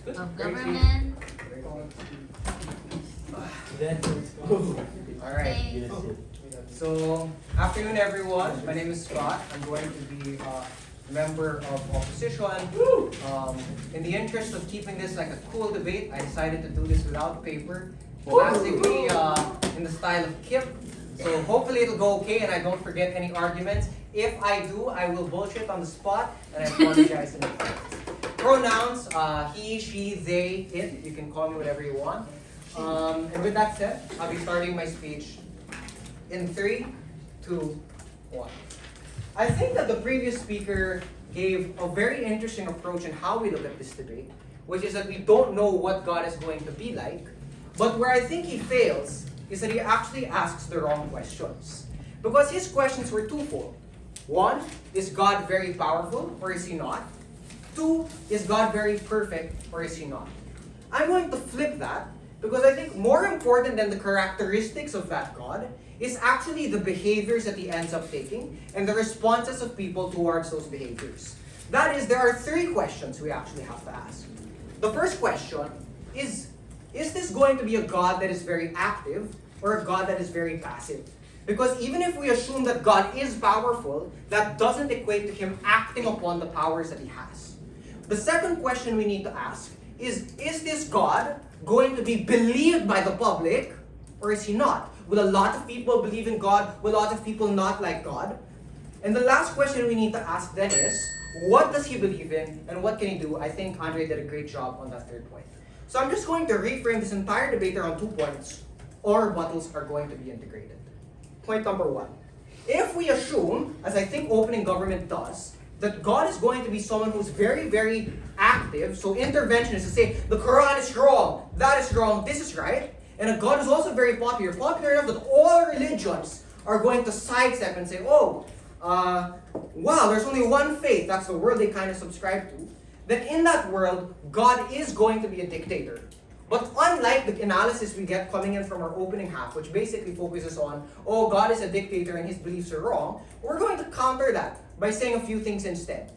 of government. Alright. So, afternoon everyone. My name is Scott. I'm going to be a member of opposition. In the interest of keeping this like a cool debate, I decided to do this without paper. Classically in the style of Kip. So hopefully it'll go okay and I don't forget any arguments. If I do, I will bullshit on the spot and I apologize in advance. Pronouns, he, she, they, it. You can call me whatever you want. And with that said, I'll be starting my speech in 3, 2, 1. I think that the previous speaker gave a very interesting approach in how we look at this debate, which is that we don't know what God is going to be like, but where I think he fails is that he actually asks the wrong questions. Because his questions were twofold. 1, is God very powerful or is he not? 2, is God very perfect or is he not? I'm going to flip that because I think more important than the characteristics of that God is actually the behaviors that he ends up taking and the responses of people towards those behaviors. That is, there are 3 questions we actually have to ask. The first question is this going to be a God that is very active or a God that is very passive? Because even if we assume that God is powerful, that doesn't equate to him acting upon the powers that he has. The second question we need to ask is this God going to be believed by the public or is he not? Will a lot of people believe in God? Will a lot of people not like God? And the last question we need to ask then is, what does he believe in and what can he do? I think Andre did a great job on that third point. So I'm just going to reframe this entire debate around 2 points. All rebuttals are going to be integrated. Point number 1. If we assume, as I think opening government does, that God is going to be someone who's very, very active, so intervention is to say, the Quran is wrong, that is wrong, this is right, and a God is also very popular enough that all religions are going to sidestep and say, wow, there's only one faith, that's the world they kind of subscribe to, then in that world, God is going to be a dictator. But unlike the analysis we get coming in from our opening half, which basically focuses on, oh, God is a dictator and his beliefs are wrong, we're going to counter that by saying a few things instead.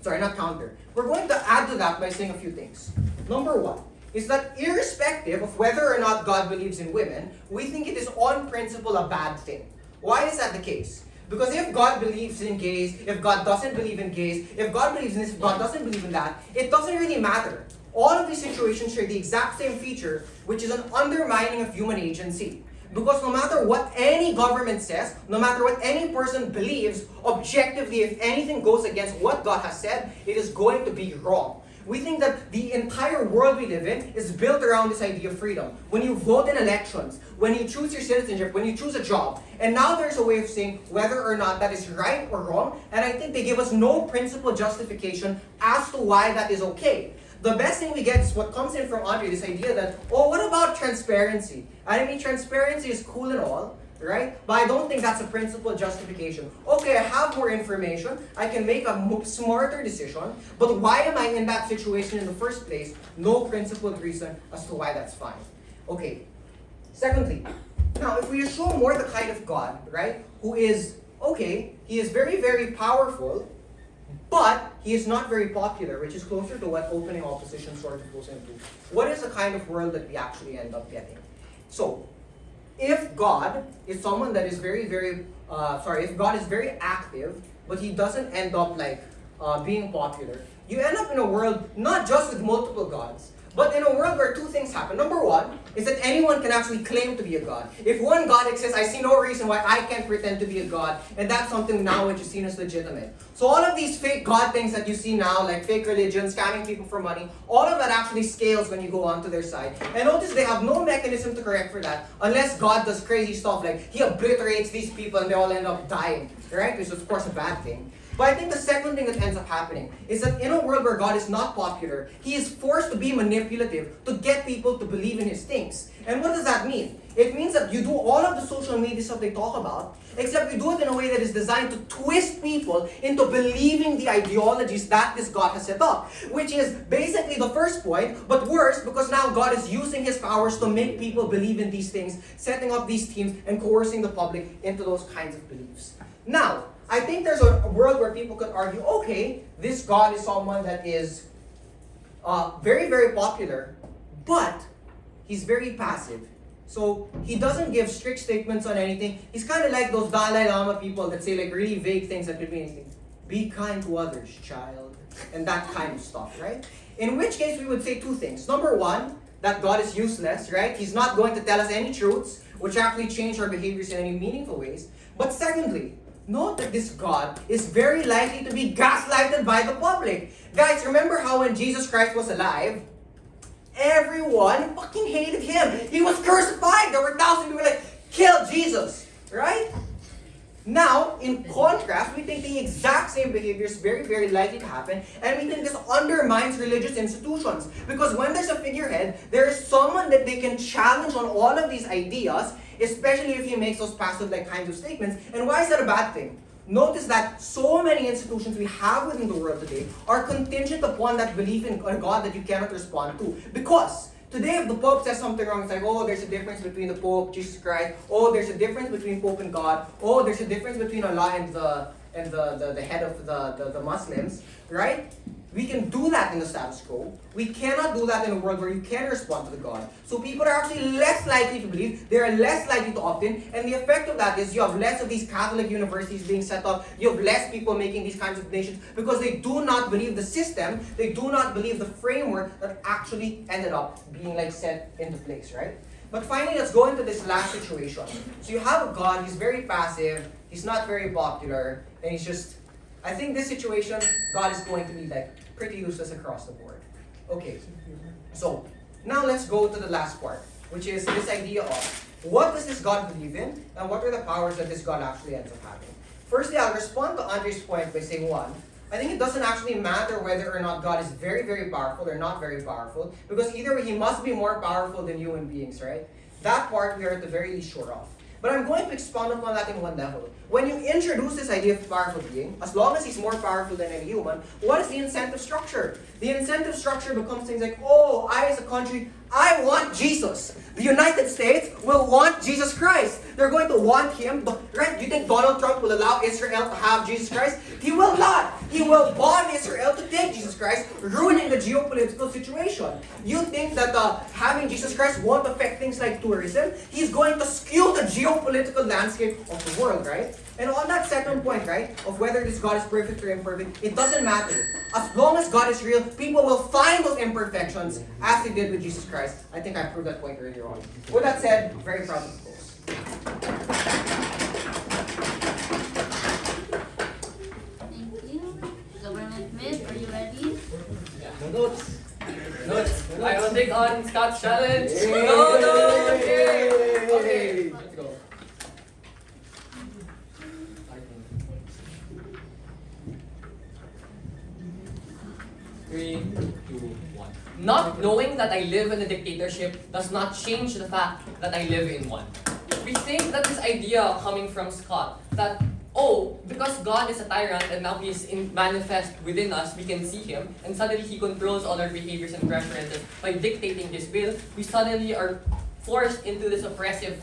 Sorry, not counter. We're going to add to that by saying a few things. Number one is that irrespective of whether or not God believes in women, we think it is on principle a bad thing. Why is that the case? Because if God believes in gays, if God doesn't believe in gays, if God believes in this, if God doesn't believe in that, it doesn't really matter. All of these situations share the exact same feature, which is an undermining of human agency. Because no matter what any government says, no matter what any person believes, objectively, if anything goes against what God has said, it is going to be wrong. We think that the entire world we live in is built around this idea of freedom. When you vote in elections, when you choose your citizenship, when you choose a job, and now there's a way of saying whether or not that is right or wrong, and I think they give us no principle justification as to why that is okay. The best thing we get is what comes in from Andre, this idea that, oh, what about transparency? I mean, transparency is cool and all, right? But I don't think that's a principle justification. Okay, I have more information, I can make a smarter decision, but why am I in that situation in the first place? No principled reason as to why that's fine. Okay, secondly, now if we assume more the kind of God, right, who is, okay, he is very, very powerful, but he is not very popular, which is closer to what opening opposition sort of goes into. What is the kind of world that we actually end up getting? So, if God is someone that is if God is very active, but he doesn't end up like being popular, you end up in a world not just with multiple gods, but in a world where two things happen. Number one is that anyone can actually claim to be a god. If one God exists, I see no reason why I can't pretend to be a god, and that's something now which is seen as legitimate. So all of these fake god things that you see now, like fake religion, scamming people for money, all of that actually scales when you go onto their side. And notice they have no mechanism to correct for that, unless God does crazy stuff like he obliterates these people and they all end up dying, right? Which is of course a bad thing. But I think the second thing that ends up happening is that in a world where God is not popular, he is forced to be manipulative to get people to believe in his things. And what does that mean? It means that you do all of the social media stuff they talk about, except you do it in a way that is designed to twist people into believing the ideologies that this God has set up. Which is basically the first point, but worse, because now God is using his powers to make people believe in these things, setting up these teams and coercing the public into those kinds of beliefs. Now, I think there's a world where people could argue, okay, this God is someone that is very, very popular, but he's very passive. So he doesn't give strict statements on anything. He's kind of like those Dalai Lama people that say like really vague things that could be anything. Be kind to others, child. And that kind of stuff, right? In which case we would say two things. Number one, that God is useless, right? He's not going to tell us any truths which actually change our behaviors in any meaningful ways. But secondly, note that this God is very likely to be gaslighted by the public. Guys, remember how when Jesus Christ was alive, everyone fucking hated him. He was crucified. There were thousands who were like, kill Jesus, right? Now, in contrast, we think the exact same behavior is very, very likely to happen, and we think this undermines religious institutions. Because when there's a figurehead, there is someone that they can challenge on all of these ideas, especially if he makes those passive-like kinds of statements. And why is that a bad thing? Notice that so many institutions we have within the world today are contingent upon that belief in a God that you cannot respond to. Because today, if the Pope says something wrong, it's like, oh, there's a difference between the Pope, Jesus Christ. Oh, there's a difference between Pope and God. Oh, there's a difference between Allah and the head of the Muslims, right? We can do that in the status quo. We cannot do that in a world where you can respond to the God. So people are actually less likely to believe, they are less likely to opt in, and the effect of that is you have less of these Catholic universities being set up, you have less people making these kinds of donations because they do not believe the system, they do not believe the framework that actually ended up being like set into place, right? But finally, let's go into this last situation. So you have a God, he's very passive, he's not very popular, and he's just, I think this situation, God is going to be like pretty useless across the board. Okay, so now let's go to the last part, which is this idea of what does this God believe in, and what are the powers that this God actually ends up having. Firstly, I'll respond to Andre's point by saying one, I think it doesn't actually matter whether or not God is very, very powerful or not very powerful, because either way, he must be more powerful than human beings, right? That part we are at the very least sure of. But I'm going to expound upon that in one level. When you introduce this idea of powerful being, as long as he's more powerful than any human, what is the incentive structure? The incentive structure becomes things like, oh, I as a country, I want Jesus. The United States will want Jesus Christ. They're going to want him, right? Do you think Donald Trump will allow Israel to have Jesus Christ? He will not. He will bond Israel to take Jesus Christ, ruining the geopolitical situation. You think that having Jesus Christ won't affect things like tourism? He's going to skew the geopolitical landscape of the world, right? And on that second point, right, of whether this God is perfect or imperfect, it doesn't matter. As long as God is real, people will find those imperfections as they did with Jesus Christ. I think I proved that point earlier on. With that said, very proud of this. Thank you. Government Mid, are you ready? Notes. I will take on Scott's challenge. No. Okay. Let's go. Three, two, one. Not knowing that I live in a dictatorship does not change the fact that I live in one. We think that this idea coming from Scott, that, oh, because God is a tyrant and now he is manifest within us, we can see him, and suddenly he controls all our behaviors and preferences by dictating his will, we suddenly are forced into this oppressive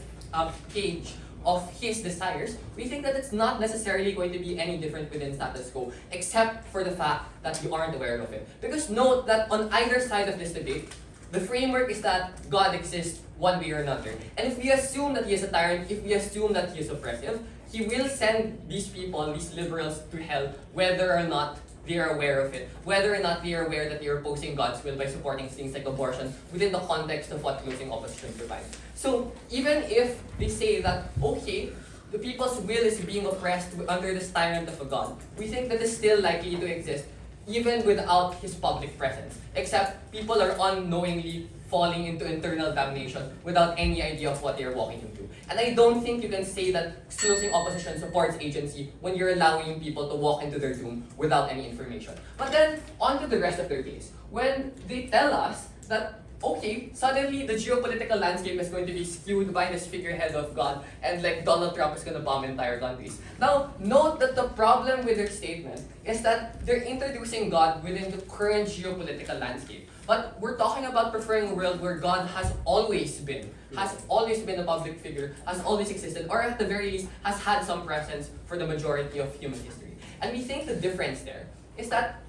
cage of his desires. We think that it's not necessarily going to be any different within status quo, except for the fact that you aren't aware of it. Because note that on either side of this debate, the framework is that God exists one way or another. And if we assume that he is a tyrant, if we assume that he is oppressive, he will send these people, these liberals, to hell, whether or not they are aware of it, whether or not they are aware that they are opposing God's will by supporting things like abortion within the context of what closing opposition provides. So even if they say that, okay, the people's will is being oppressed under this tyrant of a God, we think that is still likely to exist even without his public presence, except people are unknowingly falling into internal damnation without any idea of what they are walking into. And I don't think you can say that closing opposition supports agency when you're allowing people to walk into their doom without any information. But then, on to the rest of their case. When they tell us that, okay, suddenly the geopolitical landscape is going to be skewed by this figurehead of God, and like Donald Trump is going to bomb entire countries. Now, note that the problem with their statement is that they're introducing God within the current geopolitical landscape. But we're talking about preferring a world where God has always been a public figure, has always existed, or at the very least has had some presence for the majority of human history. And we think the difference there is that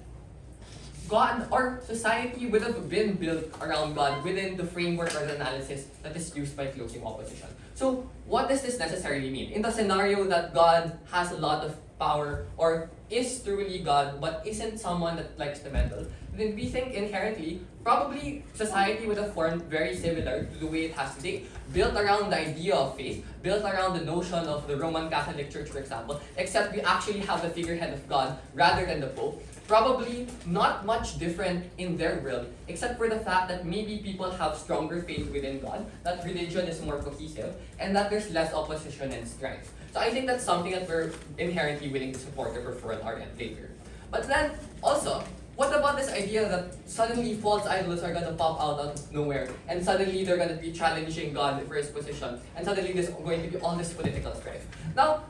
God or society would have been built around God within the framework or the analysis that is used by closing opposition. So what does this necessarily mean? In the scenario that God has a lot of power or is truly God but isn't someone that likes to meddle, then we think inherently probably society would have formed very similar to the way it has today, built around the idea of faith, built around the notion of the Roman Catholic Church, for example, except we actually have the figurehead of God rather than the Pope. Probably not much different in their world, except for the fact that maybe people have stronger faith within God, that religion is more cohesive, and that there's less opposition and strife. So I think that's something that we're inherently willing to support or prefer at our end later. But then, also, what about this idea that suddenly false idols are gonna pop out of nowhere, and suddenly they're gonna be challenging God for his position, and suddenly there's going to be all this political strife? Now,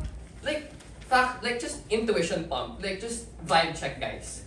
just intuition pump, just vibe check, guys.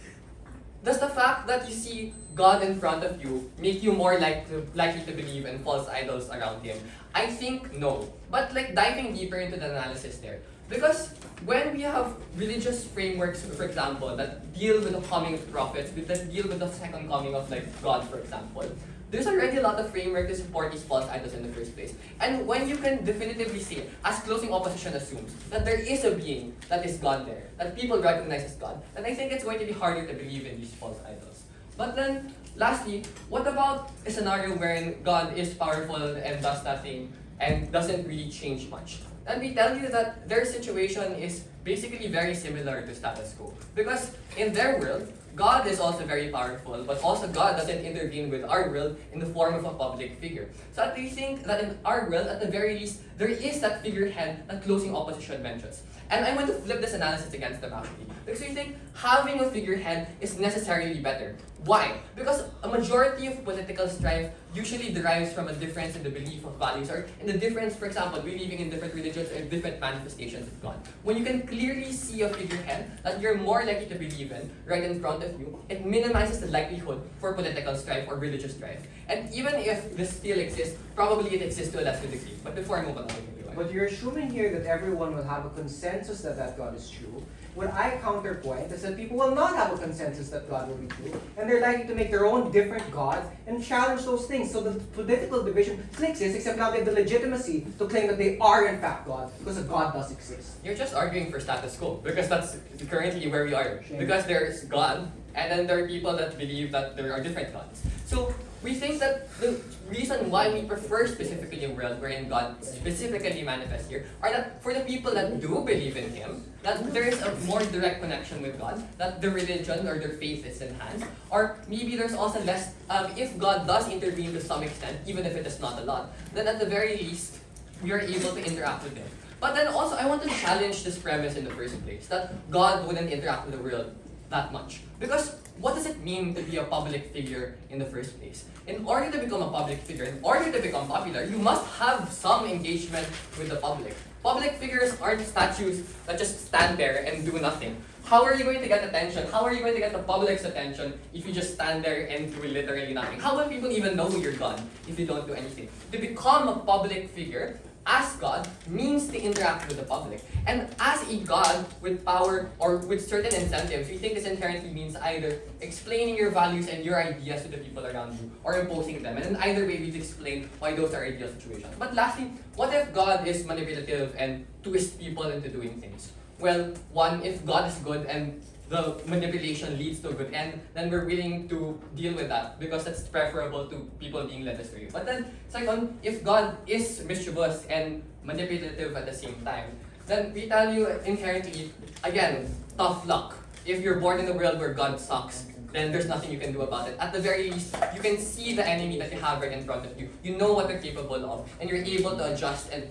Does the fact that you see God in front of you make you more likely to believe in false idols around him? I think no. But diving deeper into the analysis there, because when we have religious frameworks, for example, that deal with the coming of prophets, that deal with the second coming of God, for example, there's already a lot of framework to support these false idols in the first place. And when you can definitively say, as closing opposition assumes, that there is a being that is God there, that people recognize as God, then I think it's going to be harder to believe in these false idols. But then, lastly, what about a scenario wherein God is powerful and does nothing and doesn't really change much? And we tell you that their situation is basically very similar to status quo. Because in their world, God is also very powerful, but also God doesn't intervene with our world in the form of a public figure. So we think that in our world, at the very least, there is that figurehead that closing opposition mentions. And I want to flip this analysis against them actually. Because we think having a figurehead is necessarily better. Why? Because a majority of political strife usually derives from a difference in the belief of values, or in the difference, for example, believing in different religions or different manifestations of God. When you can clearly see a figurehead that you're more likely to believe in right in front of you, it minimizes the likelihood for political strife or religious strife. And even if this still exists, probably it exists to a lesser degree. But before I move on, But you're assuming here that everyone will have a consensus that God is true. What I counterpoint is that people will not have a consensus that God will be true, and they're likely to make their own different gods and challenge those things. So the political division still exists, except now they have the legitimacy to claim that they are in fact God, because a God does exist. You're just arguing for status quo, because that's currently where we are. Shame. Because there's God, and then there are people that believe that there are different gods. So we think that the reason why we prefer specifically a world wherein God specifically manifests here are that for the people that do believe in Him, that there is a more direct connection with God, that the religion or their faith is enhanced, or maybe there's also less, if God does intervene to some extent, even if it is not a lot, then at the very least, we are able to interact with Him. But then also, I want to challenge this premise in the first place, that God wouldn't interact with the world that much. Because what does it mean to be a public figure in the first place? In order to become a public figure, in order to become popular, you must have some engagement with the public. Public figures aren't statues that just stand there and do nothing. How are you going to get attention? How are you going to get the public's attention if you just stand there and do literally nothing? How will people even know you're God if you don't do anything? To become a public figure as God means to interact with the public. And as a God with power or with certain incentives, we think this inherently means either explaining your values and your ideas to the people around you or imposing them. And in either way, we've explained why those are ideal situations. But lastly, what if God is manipulative and twists people into doing things? Well, one, if God is good and the manipulation leads to a good end, then we're willing to deal with that because that's preferable to people being led astray. But then, second, if God is mischievous and manipulative at the same time, then we tell you inherently, again, tough luck. If you're born in a world where God sucks, then there's nothing you can do about it. At the very least, you can see the enemy that you have right in front of you. You know what they're capable of, and you're able to adjust and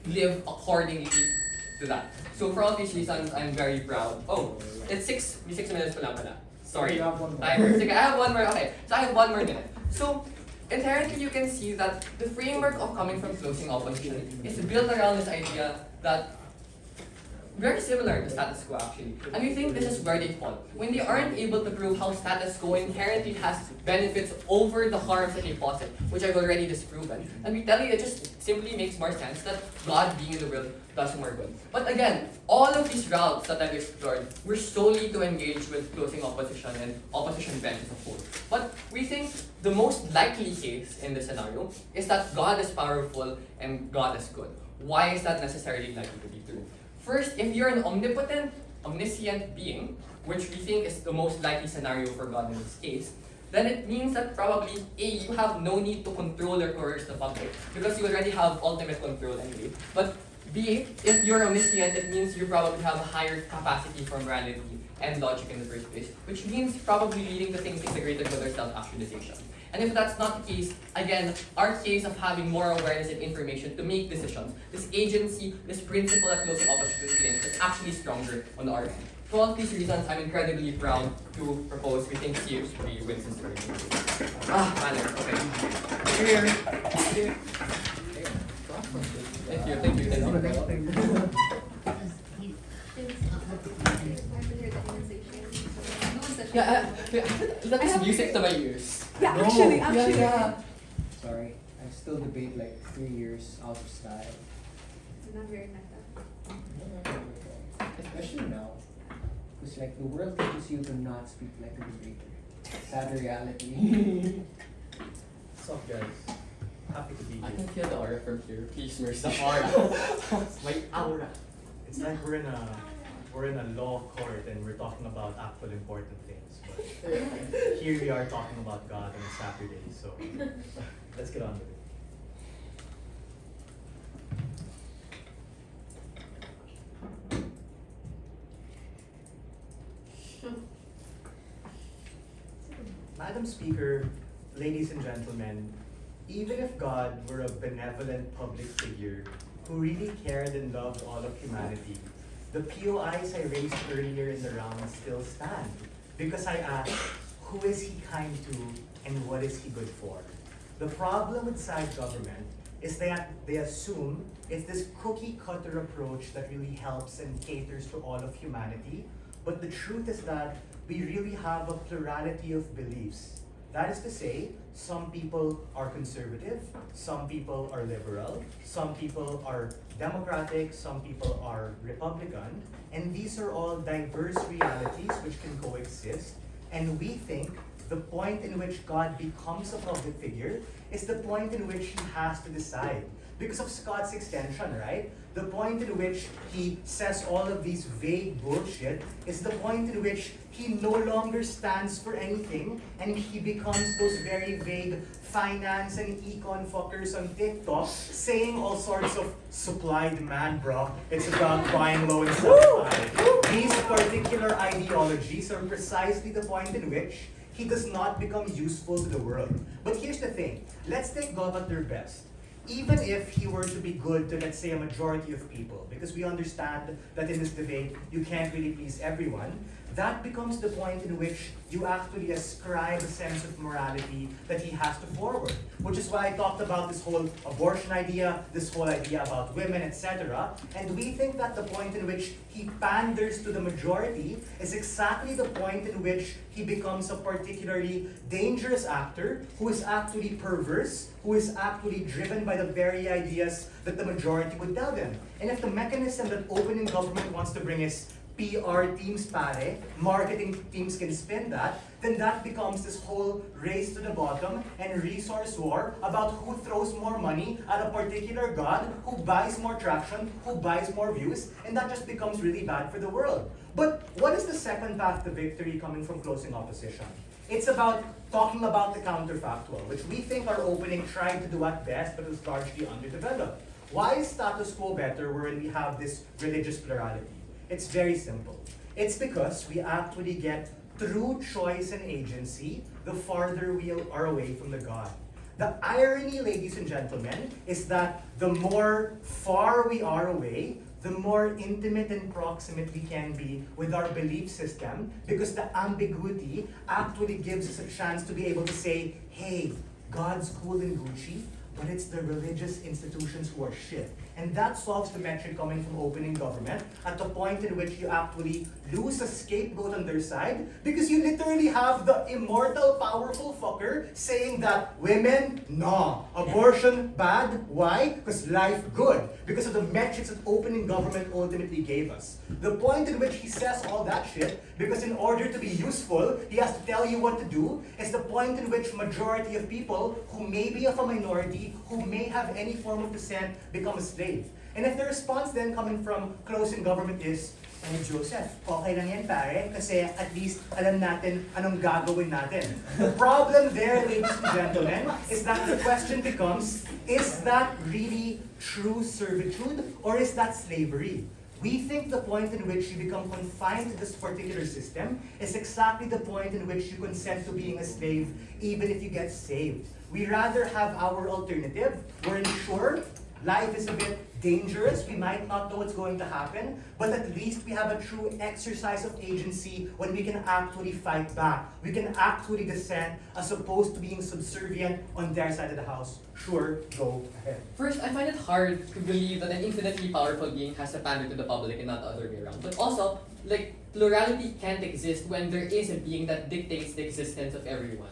live accordingly to that. So for all these reasons, I'm very proud. Oh, it's 6 minutes pa lang pala. Sorry. You have one more. I have one more. Okay, so I have 1 more minute. So inherently, you can see that the framework of coming from closing opposition is built around this idea that very similar to status quo actually. And we think this is where they fall. When they aren't able to prove how status quo inherently has benefits over the harms that they posit, which I've already disproven, and we tell you it just simply makes more sense that God being in the world does more good. But again, all of these routes that I've explored were solely to engage with closing opposition and opposition bent as a whole. But we think the most likely case in this scenario is that God is powerful and God is good. Why is that necessarily likely to be true? First, if you're an omnipotent, omniscient being, which we think is the most likely scenario for God in this case, then it means that probably A, you have no need to control or coerce the public because you already have ultimate control anyway. But B, if you're omniscient, it means you probably have a higher capacity for morality and logic in the first place, which means probably leading to things integrated with our self-actualization. And if that's not the case, again, our case of having more awareness and information to make decisions, this agency, this principle that closing opposition claims is actually stronger on our end. For all these reasons, I'm incredibly proud to propose we think CHP wins this debate. Manner, okay. Here. Thank you. Yeah, that is music to my ears. Yeah, No. actually. Yeah. Sorry, I still debate like 3 years out of style. It's not very meta. Especially now. Because like the world teaches you to not speak like a debater. Sad reality. What's up, guys? Happy to be I here. can feel the aura from here. Please, mercy. The aura. My aura. It's like we're in a law court and we're talking about actual important things. But here we are talking about God on a Saturday. So let's get on with it. Madam Speaker, ladies and gentlemen, even if God were a benevolent public figure who really cared and loved all of humanity. The POIs I raised earlier in the round still stand, because I asked, who is he kind to and what is he good for? The problem with side government is that they assume it's this cookie-cutter approach that really helps and caters to all of humanity, but the truth is that we really have a plurality of beliefs. That is to say, some people are conservative, some people are liberal, some people are democratic, some people are Republican, and these are all diverse realities which can coexist. And we think the point in which God becomes a public figure is the point in which he has to decide. Because of Scott's extension, right? The point in which he says all of these vague bullshit is the point in which he no longer stands for anything and he becomes those very vague finance and econ fuckers on TikTok saying all sorts of supply demand, bro. It's about buying low and selling high. These particular ideologies are precisely the point in which he does not become useful to the world. But here's the thing. Let's take God at their best. Even if he were to be good to, let's say, a majority of people, because we understand that in this debate, you can't really please everyone, that becomes the point in which you actually ascribe a sense of morality that he has to forward. Which is why I talked about this whole abortion idea, this whole idea about women, etc. And we think that the point in which he panders to the majority is exactly the point in which he becomes a particularly dangerous actor who is actually perverse, who is actually driven by the very ideas that the majority would tell them. And if the mechanism that opening government wants to bring is PR teams pare, marketing teams can spin that, then that becomes this whole race to the bottom and resource war about who throws more money at a particular god, who buys more traction, who buys more views, and that just becomes really bad for the world. But what is the second path to victory coming from closing opposition? It's about talking about the counterfactual, which we think our opening tried to do at best, but was largely underdeveloped. Why is status quo better wherein we have this religious plurality? It's very simple. It's because we actually get through choice and agency the farther we are away from the God. The irony, ladies and gentlemen, is that the more far we are away, the more intimate and proximate we can be with our belief system, because the ambiguity actually gives us a chance to be able to say, hey, God's cool and Gucci, but it's the religious institutions who are shit. And that solves the metric coming from opening government at the point in which you actually lose a scapegoat on their side, because you literally have the immortal, powerful fucker saying that women, no. Abortion, bad. Why? Because life, good. Because of the metrics that opening government ultimately gave us. The point in which he says all that shit, because in order to be useful, he has to tell you what to do, is the point in which majority of people who may be of a minority, who may have any form of dissent, become a slave. And if the response then coming from closing government is, Joseph, okay lang yan pare, kasi at least alam natin anong gagawin natin. The problem there, ladies and gentlemen, is that the question becomes, is that really true servitude or is that slavery? We think the point in which you become confined to this particular system is exactly the point in which you consent to being a slave even if you get saved. We rather have our alternative. We're sure life is a bit dangerous, we might not know what's going to happen, but at least we have a true exercise of agency when we can actually fight back. We can actually dissent as opposed to being subservient on their side of the house. Sure, go ahead. First, I find it hard to believe that an infinitely powerful being has to pander to the public and not the other way around. But also, like, plurality can't exist when there is a being that dictates the existence of everyone.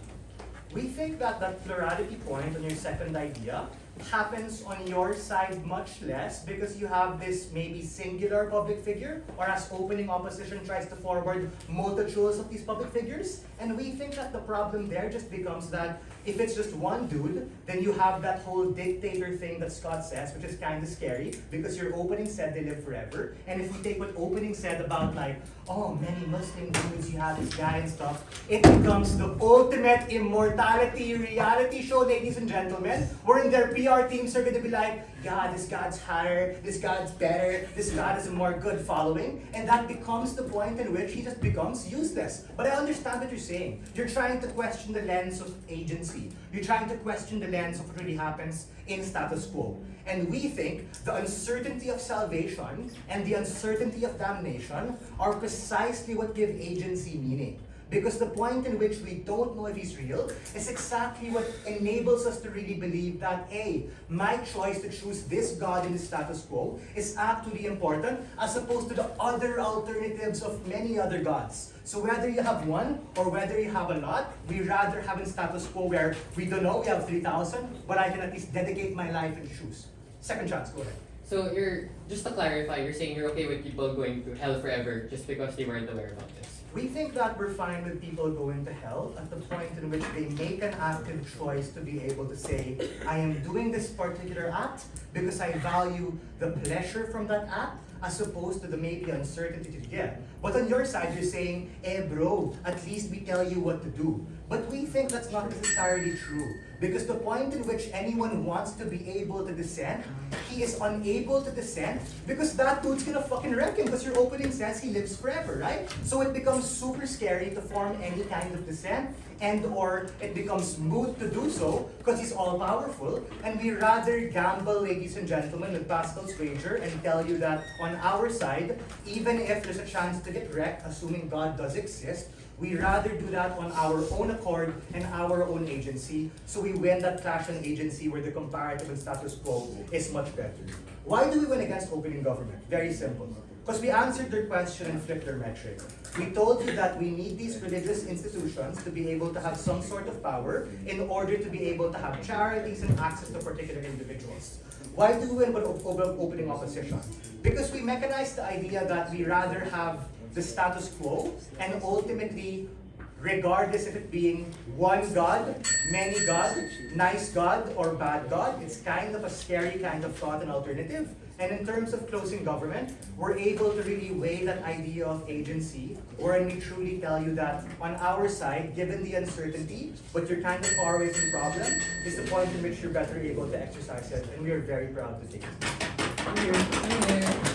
We think that that plurality point on your second idea happens on your side much less because you have this maybe singular public figure, or as opening opposition tries to forward multitudes of these public figures. And we think that the problem there just becomes that if it's just one dude, then you have that whole dictator thing that Scott says, which is kind of scary because your opening said they live forever. And if we take what opening said about like, oh, many Muslim dudes, you have this guy and stuff, it becomes the ultimate immortality reality show, ladies and gentlemen, wherein their PR teams are gonna be like, yeah, this God's higher, this God's better, this God has a more good following, and that becomes the point in which he just becomes useless. But I understand what you're saying. You're trying to question the lens of agency. You're trying to question the lens of what really happens in status quo. And we think the uncertainty of salvation and the uncertainty of damnation are precisely what give agency meaning. Because the point in which we don't know if he's real is exactly what enables us to really believe that, A, my choice to choose this God in the status quo is actually important as opposed to the other alternatives of many other gods. So whether you have one or whether you have a lot, we rather have a status quo where we don't know, we have 3,000, but I can at least dedicate my life and choose. Second chance, go ahead. So you're, just to clarify, you're saying you're okay with people going to hell forever just because they weren't aware about this? We think that we're fine with people going to hell at the point in which they make an active choice to be able to say, I am doing this particular act because I value the pleasure from that act as opposed to the maybe uncertainty to get. But on your side, you're saying, bro, at least we tell you what to do. But we think that's not necessarily true. Because the point in which anyone wants to be able to dissent, he is unable to dissent because that dude's gonna fucking wreck him because your opening says he lives forever, right? So it becomes super scary to form any kind of dissent and or it becomes moot to do so because he's all powerful. And we rather gamble, ladies and gentlemen, with Pascal's wager and tell you that on our side, even if there's a chance to get wrecked, assuming God does exist, we rather do that on our own accord and our own agency, so we win that clash on agency where the comparative and status quo is much better. Why do we win against opening government? Very simple. Because we answered their question and flipped their metric. We told you that we need these religious institutions to be able to have some sort of power in order to be able to have charities and access to particular individuals. Why do we win by opening opposition? Because we mechanized the idea that we rather have the status quo, and ultimately, regardless of it being one God, many God, nice God, or bad God, it's kind of a scary kind of thought and alternative. And in terms of closing government, we're able to really weigh that idea of agency, wherein we truly tell you that on our side, given the uncertainty, but you're kind of far away from the problem, is the point in which you're better able to exercise it, and we are very proud to take it. Here.